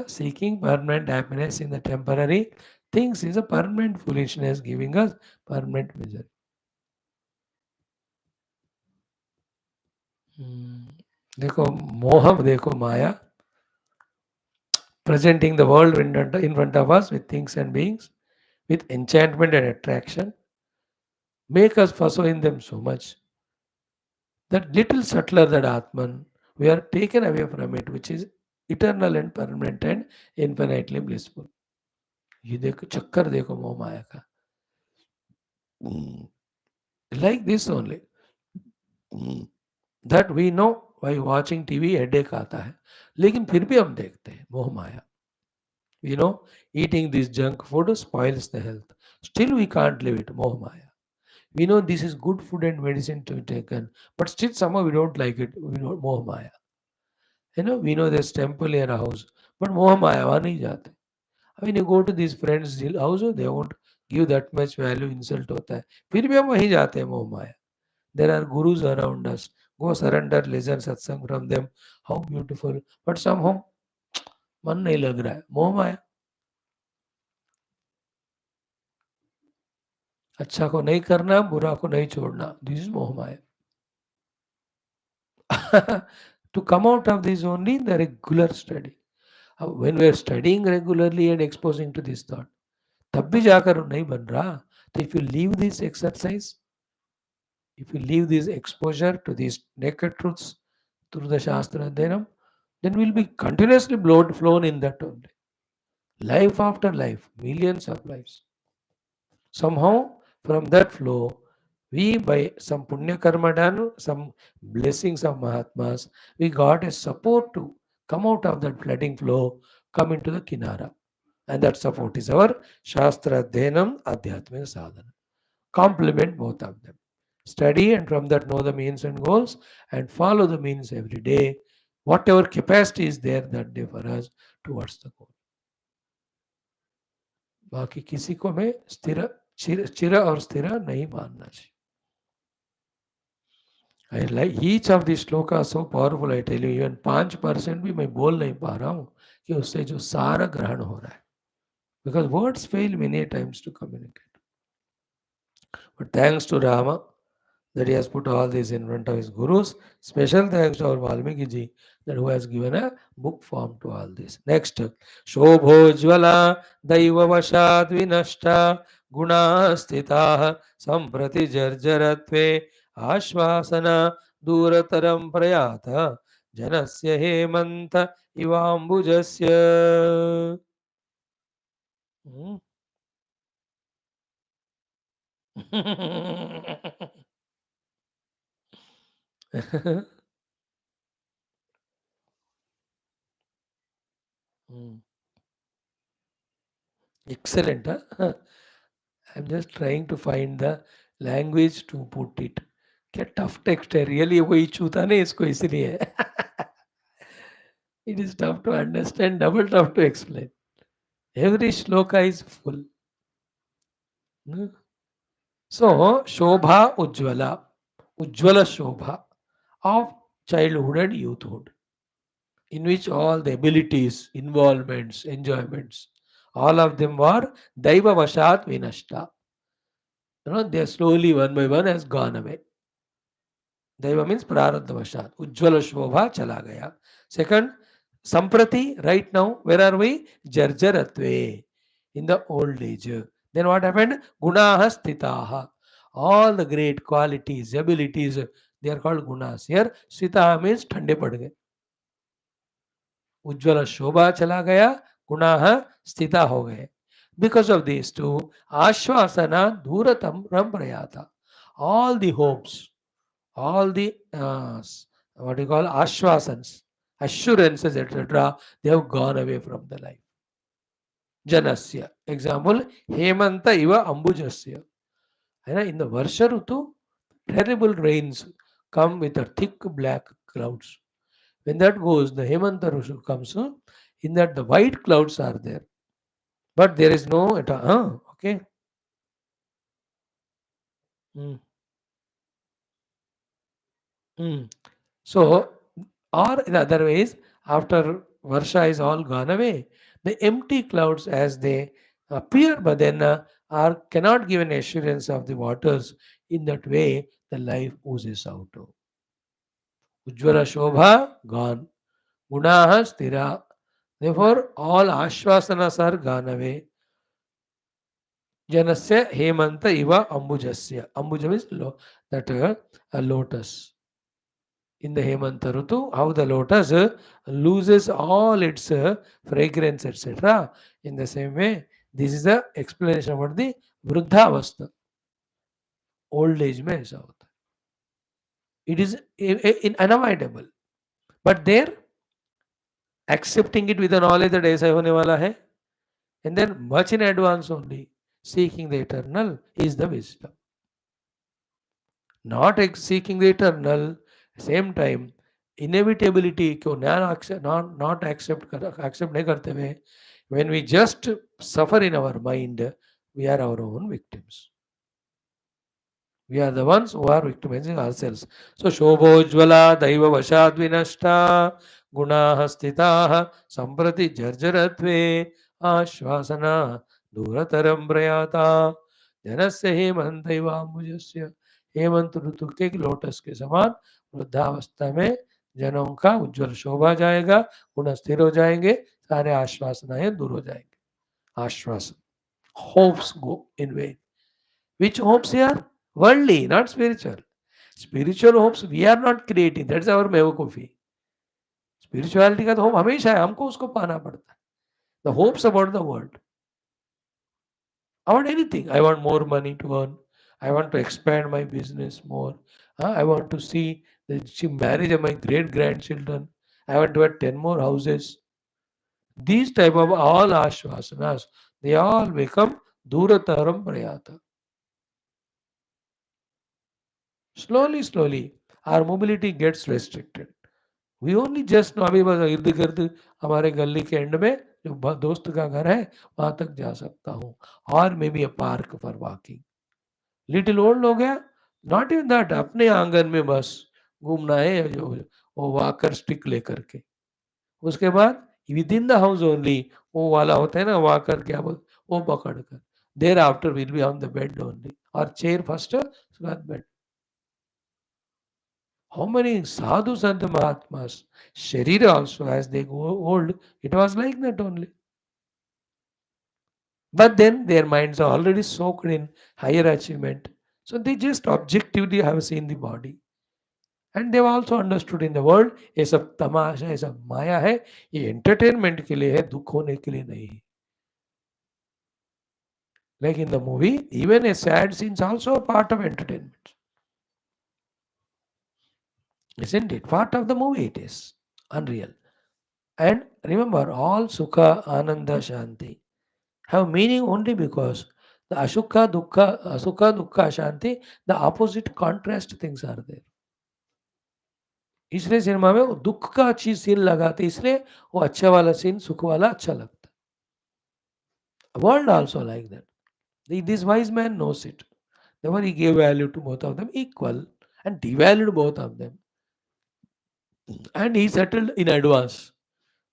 Seeking permanent happiness in the temporary things is a permanent foolishness giving us permanent misery. देखो मोह, देखो माया, presenting the world in front of us with things and beings, with enchantment and attraction, make us pursue in them so much. That little subtler that Atman, we are taken away from it, which is eternal and permanent and infinitely blissful. ये देखो चक्कर देखो मोह माया का. Like this only. That we know भाई watching TV headache आता है, लेकिन फिर भी हम देखते हैं, मोह माया. You know, eating this junk food spoils the health. Still, we can't live it. Moh Maya. We know this is good food and medicine to be taken, but still somehow we don't like it. We know Moh Maya. We know there's temple near our house, but Moh Maya वहाँ नहीं जाते. When you go to these friends' house, they won't give that much value. Insult होता है. फिर भी हम वहीं जाते हैं मोह माया. There are gurus around us. Go surrender, listen satsang from them. How beautiful. But somehow मन नहीं लग रहा है. मोह माया. अच्छा को नहीं करना, बुरा को नहीं छोड़ना. This is moh maya. To come out of this only the regular study. When we are studying regularly and exposing to this thought, तब भी जाकर नहीं बन रहा. So if you leave this exercise, if you leave this exposure to these naked truths through the Shastra Adhayanam, then we'll be continuously flown in that only. Life after life, millions of lives. Somehow, from that flow, we, by some punya karma done, some blessings of Mahatmas, we got a support to come out of that flooding flow, come into the Kinara. And that support is our Shastra Dhenam Adhyatmika Sadhana. Complement both of them. Study and from that know the means and goals and follow the means every day. Whatever capacity is there that day for us towards the goal. बाकी किसी को मैं स्थिर चिर और स्थिर नहीं मानना चाहिए. I like each of these shlokas so powerful. I tell you, even 5% भी मैं बोल नहीं पा रहा हूँ कि उससे जो सारा ग्रहण हो रहा है. Because words fail many times to communicate. But thanks to Rama that he has put all this in front of his gurus. Special thanks to our Valmiki ji that who has given a book form to all this. Next, Shobhojvala Daiva Vashat Vinashta Guna Stita Samprati Jarjaratve Ashvasana Durataram Prayata Janasya Hemanta Ivambujasya. Excellent. Huh? I'm just trying to find the language to put it. क्या tough text है really. वही छूता नहीं इसको इसलिए. It is tough to understand, double tough to explain. Every shloka is full. So, Shobha Ujjvala, Ujjvala Shobha of childhood and youthhood, in which all the abilities, involvements, enjoyments, all of them were Daiva Vashat Vinashta. They slowly, one by one, has gone away. Daiva means Prarabdha Vashat. Ujjvala Shobha chala gaya. Second, Samprati, right now, where are we? Jarjaratve, in the old age. Then what happened? Gunaha Sthitaha. All the great qualities, abilities, they are called gunas. Here, Sthitaha means Thande pad gaye. Ujjvala Shobha chala gaya, Gunaha Sthita ho gaye. Because of these two, Ashvasana Dhuratam Ramprayata. All the hopes, all the what you call ashwasans, assurances, etc., they have gone away from the life. Janasya. Example, Hemanta iva ambujasya. In the Varsha Rutu, terrible rains come with a thick black clouds. When that goes, the Hemanta Rutu comes, in that the white clouds are there. But there is no, okay. Mm. So, or in other ways, after Varsha is all gone away, the empty clouds as they appear, but then cannot give an assurance of the waters. In that way, the life oozes out. Ujjvala Shobha, gone. Gunaha Stira. Therefore, all Ashvasanas are gone away. Janasya Hemanta Iva Ambujasya. Ambuja means a lotus. In the Hemanta Rutu, how the lotus loses all its fragrance, etc. In the same way, this is the explanation about the Vruddhavastha. Old age में ऐसा होता है. It is unavoidable. But there, accepting it with the knowledge that ऐसा होने वाला है, and then much in advance only, seeking the eternal is the wisdom. Not seeking the eternal, same time, inevitability को not accept नहीं करते हुए, when we just suffer in our mind, we are our own victims. We are the ones who are victimizing ourselves. So, Shobhojvala Daiva Vashad Vinashta Gunaha Stitaha Samprati Jarjaratve Ashvasana Durataram Prayata Janasya Hemantaiva Mujasya Hemant ऋतु के lotus के समान वृद्धावस्था में जनों का उज्जवल शोभा जाएगा, गुण स्थिर हो जाएंगे, सारे आश्वासनाएं दूर हो जाएंगे. आश्वासन, hopes go in vain. Which hopes here? Worldly, not spiritual. Spiritual hopes we are not creating. That's our बेवकूफी. Spirituality का तो होप हमेशा है, हमको उसको पाना पड़ता है. The hopes about the world. I want anything. I want more money to earn. I want to expand my business more. I want to see the marriage of my great grandchildren. I want to have 10 more houses. These type of all ashvasanas, they all become durataram prayata. Slowly, our mobility gets restricted. We only just know अभी बस इर्द गिर्द हमारे गली के and में जो दोस्त का घर है वहां तक जा सकता हूँ, और may be a park for walking. Little old हो गया, नॉट इवन दैट, अपने आंगन में बस घूमना है जो वो वॉकर स्टिक लेकर के. उसके बाद with in the house only वो वाला होता है ना वॉकर, क्या बोल, वो पकड़ कर. There after will be on the bed only, और चेयर फर्स्ट उसके बाद bed. How many sadhus and the Mahatmas, Sharira also, as they go old, it was like that only. But then their minds are already soaked in higher achievement. So they just objectively have seen the body. And they've also understood in the world, ये सब तमाशा, ये सब माया है, ये entertainment के लिए है, दुख होने के लिए नहीं. Like in the movie, even a sad scene is also a part of entertainment. Isn't it? Part of the movie it is. Unreal. And remember, all Sukha, Ananda, Shanti have meaning only because the Asukha, Dukkha, Shanti, the opposite contrast things are there. इसलिए cinema में वो दुख का अच्छी scene लगाते, इसलिए वो अच्छा वाला सीन सुख वाला अच्छा लगता. World also like that. This wise man knows it. Therefore he gave value to both of them equal and devalued both of them. And he settled in advance.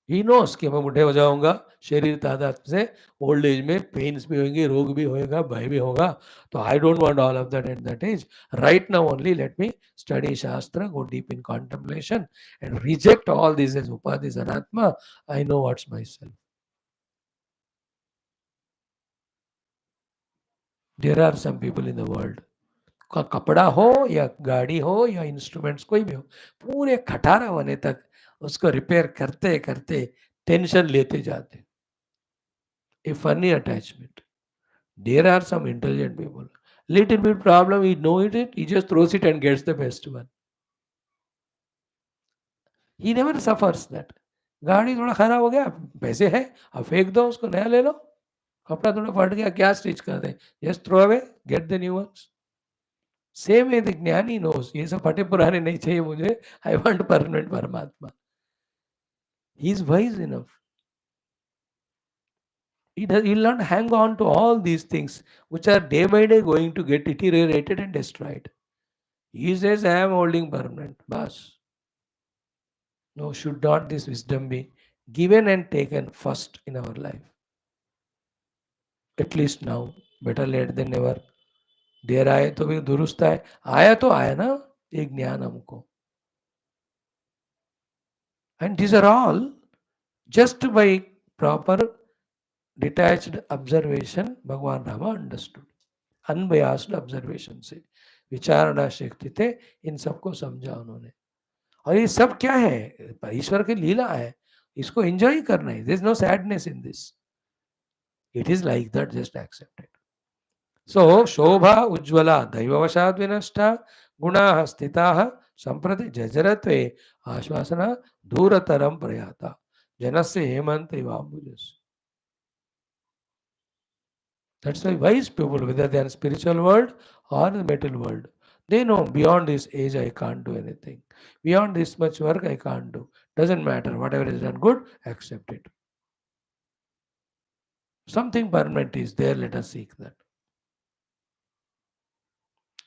He knows कि मैं बूढ़े हो जाऊंगा, शरीर तादाद से, ओल्ड एज में pens भी होंगे, रोग भी होएगा, भय भी होगा. तो I don't want all of that at that age. Right now only let me study shastra, go deep in contemplation and reject all this as उपाधिज अनात्मा. I know what's my self. There are some people in the world, का कपड़ा हो या गाड़ी हो या instruments कोई भी हो, पूरे खटारा होने तक उसको रिपेयर करते करते टेंशन लेते जाते. A funny attachment. There are some intelligent people. Little bit problem, he knows it, he just throws it and gets the best one. He never suffers that. गाड़ी थोड़ा खराब हो गया, पैसे है, अब फेंक दो उसको, नया ले लो. कपड़ा थोड़ा फट गया, क्या स्टिच कर दे, just throw away, get the new ones. Same way the ज्ञानी knows, ये सब फटे पुराने नहीं चाहिए मुझे, I want permanent परमात्मा. He is wise enough. He will not hang on to all these things which are day by day going to get deteriorated and destroyed. He says, I am holding permanent. Bas. No, should not this wisdom be given and taken first in our life? At least now. Better late than never. देर आए तो भी दुरुस्त आए. आया तो आया ना एक ज्ञान हमको. And these are all just by proper detached observation, Bhagwan Rama understood. Unbiased observation से विचारणा शक्ति थे, इन सबको समझा उन्होंने. और ये सब क्या है? ईश्वर की लीला है, इसको एंजॉय करना है. There is no sadness in this. It is like that, just accept it. So शोभा उज्ज्वला दैववशाद् विनष्टा गुणाः स्थिताः संप्रति जजरत्वे आश्वासन दूरतरम प्रयाता जनस्य Hemant इवाम्बुजस्. That's why wise people, whether they are in spiritual world or the material world, they know beyond this age I can't do anything. Beyond this much work I can't do. Doesn't matter. Whatever is done good, accept it. Something permanent is there. Let us seek that.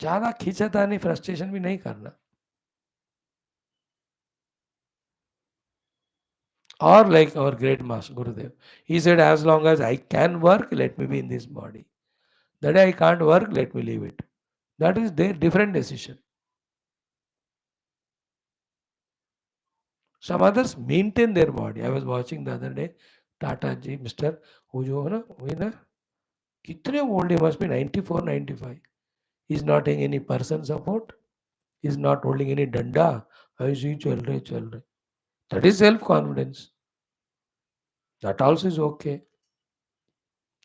ज़्यादा खींचातानी frustration भी नहीं करना. Or like our great master Gurudev, he said, as long as I can work, let me be in this body. The day I can't work, let me leave it. That is their different decision. Some others maintain their body. I was watching the other day, Tata ji, Mr. who जो है ना, वही ना, कितने old, he must be 94, 95. He's not having any person support. He's not holding any danda. ऐसे ही चल रहे. That is self-confidence. That also is okay.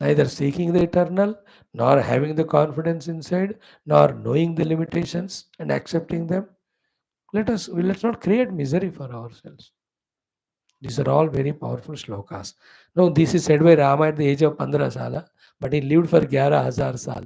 Neither seeking the eternal, nor having the confidence inside, nor knowing the limitations and accepting them. Let's not create misery for ourselves. These are all very powerful shlokas. No, this is said by Rama at the age of 15 saal, but he lived for 11,000 saal.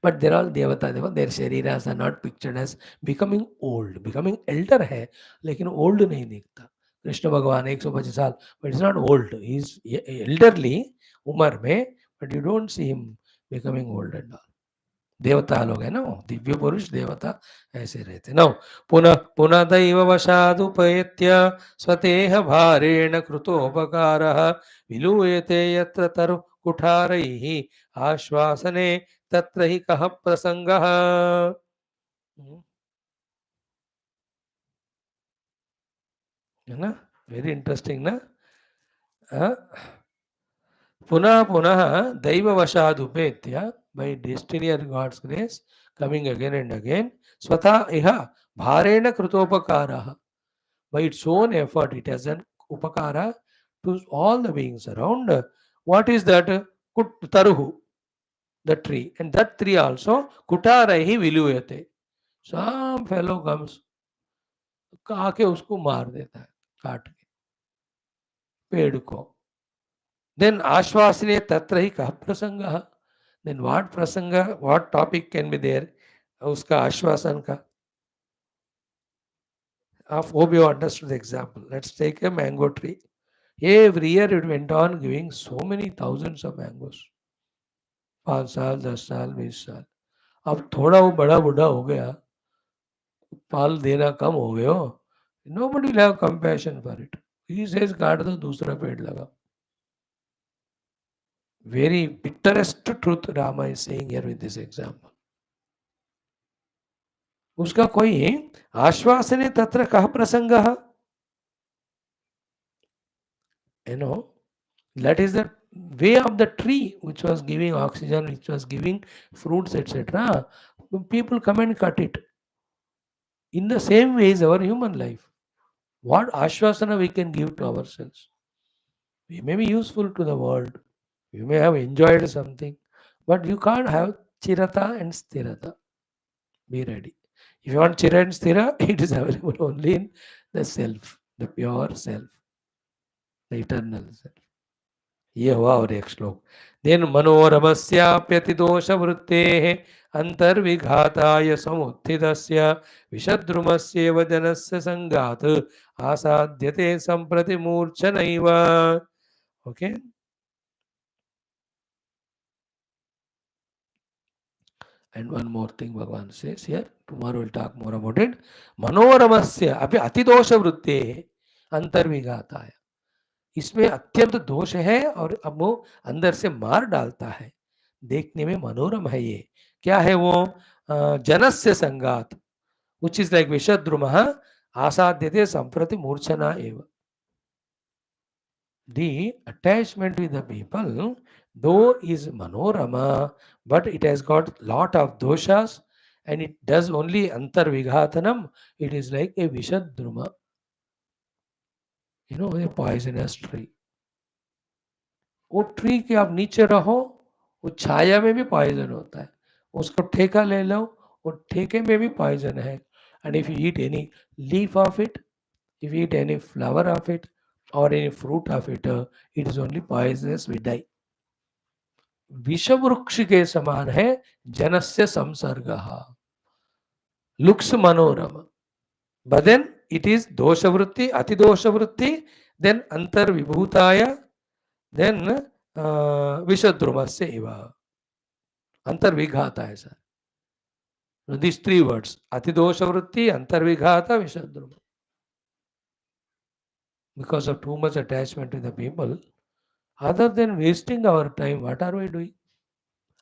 But they're all devata, their shariras are not pictured as becoming old. Becoming elder है, लेकिन old नहीं दिखता. कृष्ण भगवान 125 साल, but he's not old. He's elderly उम्र में, but you don't see him becoming old and all. देवता लोग है ना, दिव्य पुरुष देवता ऐसे रहते. नो पुनः पुनः दैव वशादुपैत्य स्वतेह भारेण कृतोपकारः विलूयते यत्र तरु कुठारैः आश्वासने तत्र ही कः प्रसंगः. है ना, वेरी इंटरेस्टिंग ना. पुनः पुनः दैववशादुपेत्य, by destiny or God's grace, coming again and again, स्वतः इह भारेण कृतोपकारः, by its own effort it has an upakara to all the beings around. What is that? Taruhu, the tree, and that tree also kutaraihi viluyate. Some fellow comes, आके उसको मार देता है काट के पेड़ को. Then आश्वासने तत्र ही कः प्रसंगः. Then what prasanga, what topic can be there? उसका आश्वासन का. I hope you understood the example. Let's take a mango tree. Every year it went on giving so many thousands of mangoes. 5 साल 10 साल 20 साल. अब थोड़ा वो बड़ा बूढ़ा हो गया, पाल देना कम हो गया, nobody will have compassion for it. He says काट दो, दूसरा पेड़ लगा. Very bitterest truth Rama is saying here with this example. उसका कोई आश्वासने तत्र कः प्रसंगः. You know, that is the way of the tree which was giving oxygen, which was giving fruits, etc. People come and cut it. In the same way is our human life. What ashwasana we can give to ourselves? We may be useful to the world. We may have enjoyed something, but you can't have chirata and sthirata. Be ready. If you want chira and sthira, it is available only in the self, the pure self, the eternal self. ये हुआ और एक श्लोक. Then मनोरमस्याप्यतिदोषवृत्तेः अंतर्विघाताय समुत्थितस्य विषद्रुमस्येव जनस्य संगात् आसाद्यते संप्रति मूर्छनैव. Okay. And one more thing Bhagavan says here, tomorrow we'll talk more about it. मनोरमस्य अपि अतिदोषवृत्तेः अंतर्विघाताय, इसमें अत्यंत दोष है और अब वो अंदर से मार डालता है. देखने में मनोरम है ये. क्या है वो? जनस्य संगात, which is like विषद्रुमः आसाद्यते संप्रति मूर्छना एव. The attachment with the people, though is manorama, but it has got lot of doshas and it does only antarvighatanam. It is like a vishadruma, a poisonous tree. वो tree के आप नीचे रहो, वो छाया में भी पॉइजन होता है. उसको ठेका ले लो, वो ठेके में भी पॉइजन है. And if you eat any leaf of it, if you eat any flower of it or any fruit of it, it is only poisonous, we die. विषवृक्ष के समान है जनस्य संसर्गः. Looks मनोरम, but then it is dosha vritti, ati dosha vritti, then antar vibhutaya, then vishadrumasya eva. Antar vighata है sir. So these three words, ati dosha vritti, antar vighata, vishadruma. Because of too much attachment to the people, other than wasting our time, what are we doing?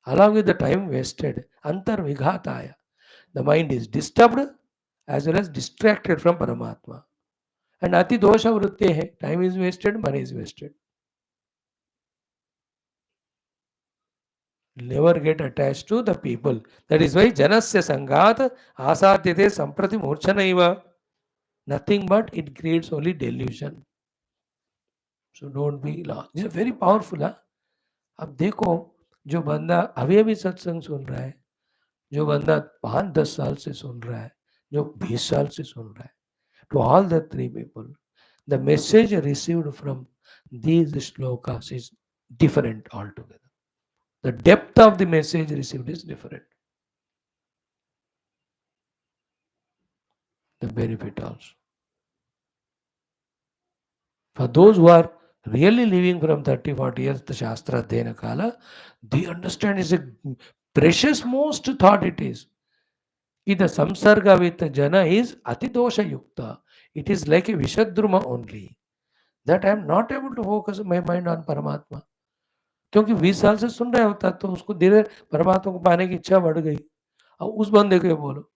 Along with the time wasted, antar vighataya, the mind is disturbed as well as distracted from Paramatma. And ati dosha vritti hai, time is wasted, money is wasted. Never get attached to the people. That is why janasya sangat asatyate samprati murchanaiva. Nothing but it creates only delusion. So don't be lost. This is very powerful. Huh? अब देखो, जो बंदा अभी अभी सत्संग सुन रहा है, जो बंदा 5-10 साल से सुन रहा है, जो 20 साल से सुन रहा है, to all the three people, the message received from these shlokas is different altogether. The depth of the message received is different. The benefit also. For those who are really living from 30-40 years, the Shastra Adhyayana Kala, they understand is a precious most thought it is. The samsarga with jana is ati dosha yukta. It is like a vishadruma only. That I am not able to focus my mind on Paramatma. क्योंकि 20 साल से सुन रहा होता तो उसको धीरे परमात्मा को पाने की इच्छा बढ़ गई. अब उस बंदे को बोलो,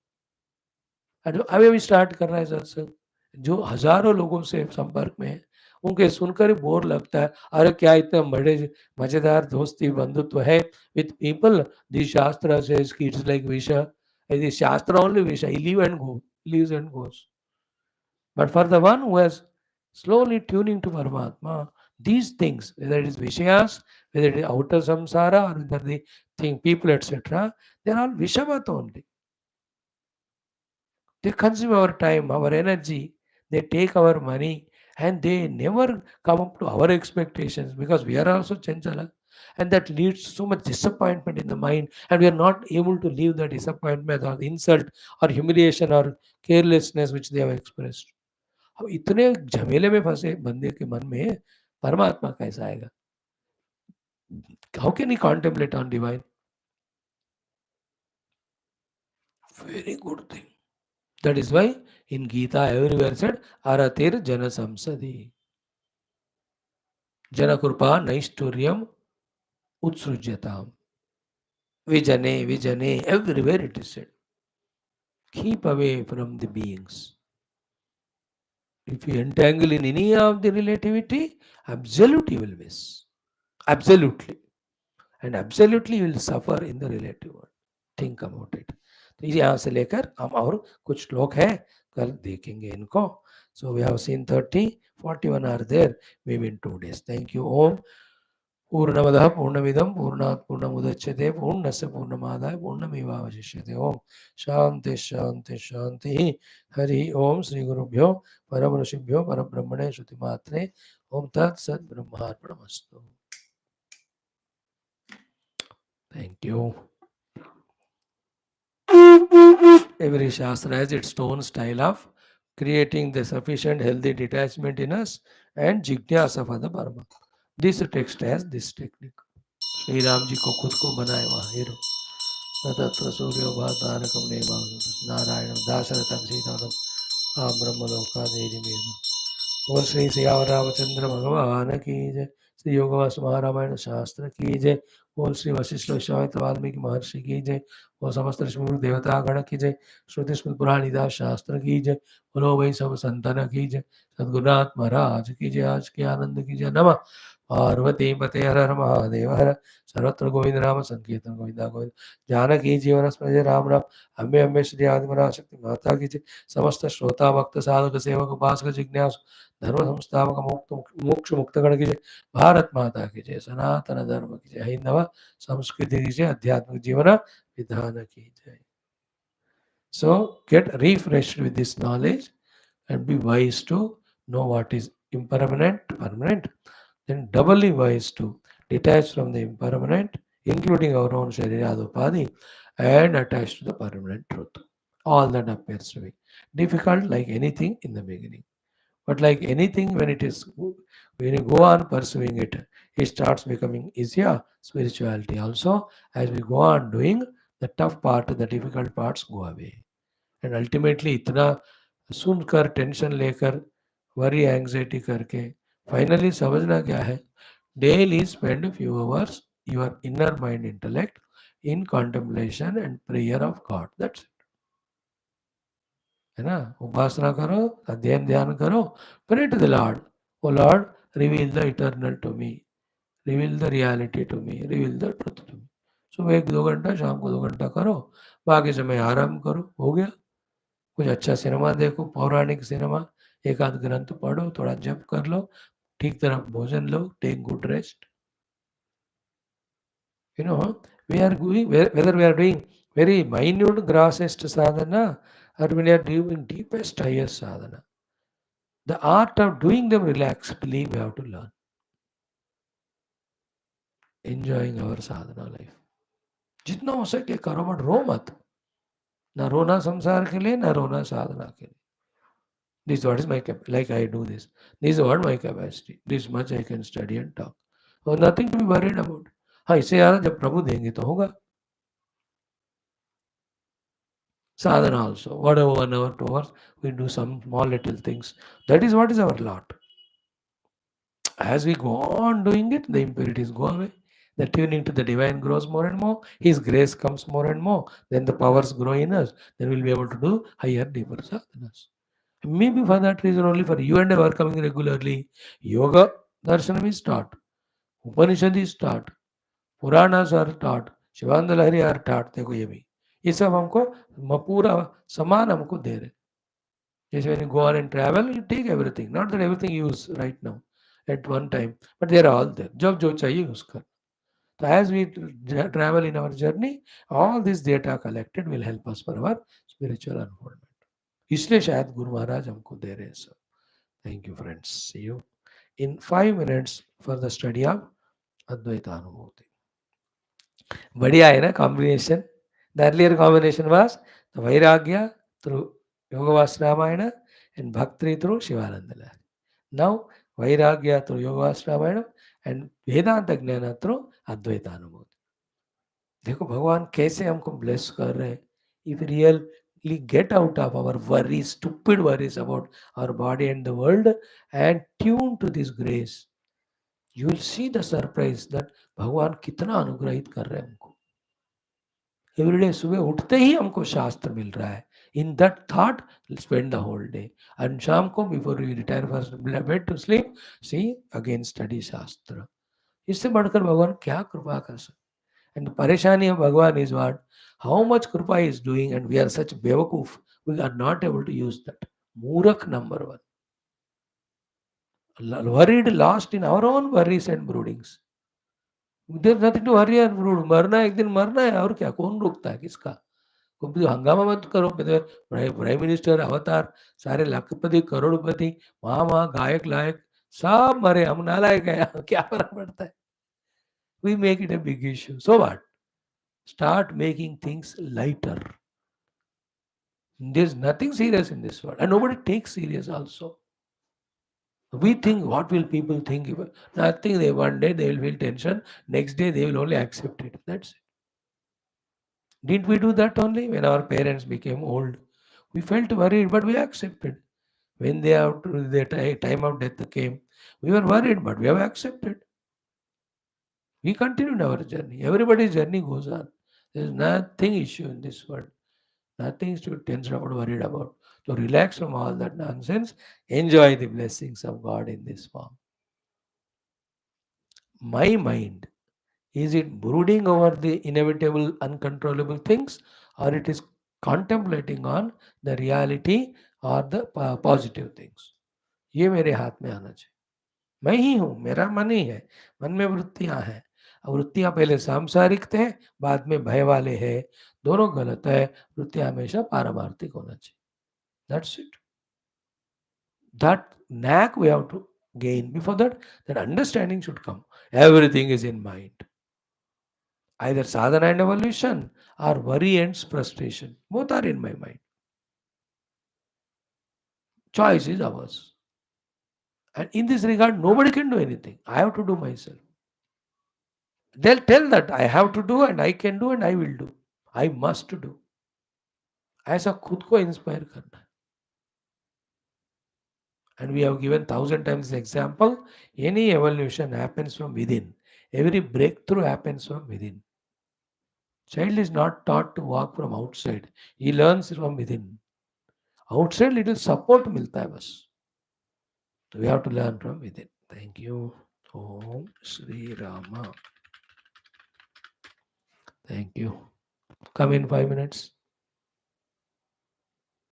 जो अभी अभी स्टार्ट कर रहा है सत्संग, जो हजारों लोगों से संपर्क में है, उनके सुनकर ही बोर लगता है. अरे क्या इतने बड़े मजेदार दोस्ती बंधुत्व है with people. The shastra says it's like विषा. The Shastra only wish, I live and go, lives and goes. But for the one who is slowly tuning to Paramatma, these things, whether it is Vishayas, whether it is outer samsara, or whether they think people, etc., they are all Vishavat only. They consume our time, our energy, they take our money, and they never come up to our expectations because we are also Chanchala. And that leads to so much disappointment in the mind, and we are not able to leave the disappointment or insult or humiliation or carelessness which they have expressed. अब इतने झमेले में फंसे बंदे के मन में परमात्मा कैसा आएगा? How can he contemplate on divine? Very good thing. That is why in Gita everywhere said Aratir Jana Samsadi. Jana Krupa Naishturyam Utsrujyatam. Vijane, everywhere it is said. Keep away from the beings. If you entangle in any of the relativity, absolutely you will miss. Absolutely. And absolutely you will suffer in the relative world. Think about it. तो यहाँ से लेकर हम और कुछ श्लोक है, कल देखेंगे इनको. So we have seen 30, 41 are there, maybe in 2 days. Thank you. Om पूर्णमदः पूर्णमिदं पूर्णात् पूर्णमुदच्यते पूर्णस्य पूर्णमादाय पूर्णमेवावशिष्यते. ओम शांति शांति शांति. हरि ओम. श्री गुरुभ्यो परम ऋषिभ्यो परब्रह्मणे श्रुतिमात्रे. ओम तत्सत् ब्रह्मार्पणमस्तु. Thank you. Every Shastra has its own style of creating the sufficient healthy detachment in us and jignasa for the Parama. This text has this technique. Shri Ram ji को खुद को बनाए वहाँ हीरो. तत्र सूर्यो भातारकम नारायण दाशरथम सीतारम आम ब्रह्मलोकादेव. बोल श्री सियावर रामचंद्र भगवान की जय. श्री योगवास महारामायण शास्त्र की जय. बोल श्री वशिष्ठ विश्वामित्र वाल्मीकि महर्षि की जय. बोल समस्त ऋषि देवता गण की जय. श्रुति स्मृति पुराणिदास शास्त्र की जय. बोलो भाई सब संतन की जय. सद्गुरुनाथ महाराज की जय. आज के आनंद की जय. नमः पार्वती पते हर हर महादेव हर. सर्वत्र गोविंद नाम संकीर्तन गोविंदा गोविंद. जानकी जीवन स्मृति राम राम. अम्बे अम्बे श्री आदिमरा शक्ति माता की जय. समस्त श्रोता भक्त साधक सेवक उपासक जिज्ञासु धर्म संस्थापक मुक्त मोक्ष मुक्तगण की जय. भारत माता की जय. सनातन धर्म की जय. हिंदव संस्कृति की जय. आध्यात्मिक जीवन विधान की जय. So get refreshed with this knowledge and be wise to know what is impermanent, permanent, then doubly wise to detach from the impermanent, including our own Sharirad and attach to the permanent truth. All that appears to be difficult like anything in the beginning. But like anything, when you go on pursuing it, it starts becoming easier. Spirituality also, as we go on doing, the tough part, the difficult parts go away. And ultimately, इतना सुनकर tension लेकर worry anxiety करके finally समझना क्या है daily spend few hours your inner mind intellect in contemplation and prayer of God that's है ना उपासना करो अध्ययन ध्यान करो pray to the Lord O Lord reveal the eternal to me reveal the reality to me reveal the truth to me सुबह 1-2 घंटा शाम को 2 घंटा करो बाकी समय आराम करो हो गया कुछ अच्छा सिनेमा देखो पौराणिक सिनेमा एक आध ग्रंथ पढ़ो थोड़ा जप कर लो ठीक तरह भोजन लो take good rest you know we are going whether we are doing very minute grossest sadhana or when we are doing deepest highest sadhana the art of doing them relaxedly we have to learn enjoying our sadhana life जितना हो सके करो मत रो मत ना रोना संसार के लिए ना रोना साधना के लिए this is what is my like I do this is what my capacity this much I can study and talk और nothing to be worried about हाँ इससे ज़्यादा जब प्रभु देंगे तो होगा sadhana also whatever 1 hour 2 hours we do some small little things that is what is our lot as we go on doing it the impurities go away the tuning to the divine grows more and more his grace comes more and more then the powers grow in us then we'll be able to do higher deeper sadhanas maybe for that reason only for you and I are coming regularly yoga darshanam is taught Upanishad is taught, Puranas are taught, Shivanand Lahiri are taught. देखो ये भी ये सब हमको पूरा समान हमको दे रहे जैसे when you go on and travel you take everything not that everything you use right now at one time but they are all there जब जो चाहिए यूज कर so as we travel in our journey all this data collected will help us for our spiritual unfoldment इसलिए शायद गुरु महाराज हमको दे रहे हैं सब thank you friends see you in 5 minutes for the study of Advaita Anubhuti. बढ़िया है ना combination. The earlier combination was the Vairagya through Yoga Ramayana and Bhakti through Shivananda Lahiri. Now Vairagya through Yoga Ramayana and Vedanta Jnana through Advaita Anubhuti. देखो भगवान कैसे हमको bless कर रहे हैं. If we really get out of our worries, stupid worries about our body and the world and tune to this grace, you will see the surprise that भगवान कितना अनुग्रहित कर रहे हैं हमको एवरीडे सुबह उठते ही हमको शास्त्र मिल रहा है in that thought spend the whole day and शाम को before we retire for bed to sleep see again study शास्त्र इससे बढ़कर भगवान क्या कृपा कर सकते एंड परेशानी है Bhagwan is what how much कृपा is doing and we are such बेवकूफ we are not able to use that मूर्ख number 1 worried lost in our own worries and broodings there nothing to worry and brood मरना एक दिन मरना है और क्या कौन रोकता है किसका कोई हंगामा मत करो प्राइम मिनिस्टर अवतार सारे लाखपति करोड़पति वहां गायक लायक सब मरे हम नालायक है क्या फर्क पड़ता है we make it a big issue so what start making things lighter there is nothing serious in this world and nobody takes serious also we think what will people think nothing they one day they will feel tension next day they will only accept it that's it didn't we do that only when our parents became old we felt worried but we accepted when they out the time of death came we were worried but we have accepted we continued our journey everybody's journey goes on there's nothing issue in this world nothing to tension about worried about so relax from all that nonsense enjoy the blessings of God in this form my mind is it brooding over the inevitable uncontrollable things or it is contemplating on the reality or the positive things ये मेरे हाथ में आना चाहिए मैं ही हूँ मेरा मन ही है मन में वृत्तियां हैं वृत्तियां पहले सांसारिक थे, बाद में भय वाले हैं, दोनों गलत है। वृत्ति हमेशा पारमार्थिक होना चाहिए। That's it. That knack we have to gain. Before that, that understanding should come. Everything is in mind. Either sadhana and evolution or worry and frustration. Both are in my mind. Choice is ours. And in this regard, nobody can do anything. I have to do myself. They'll tell that I have to do and I can do and I will do. I must do. ऐसा खुद को inspire करना है. And we have given 1,000 times the example. Any evolution happens from within. Every breakthrough happens from within. Child is not taught to walk from outside. He learns from within. Outside little support मिलता है बस. We have to learn from within. Thank you. Om Shri Rama. Thank you. Come in 5 minutes.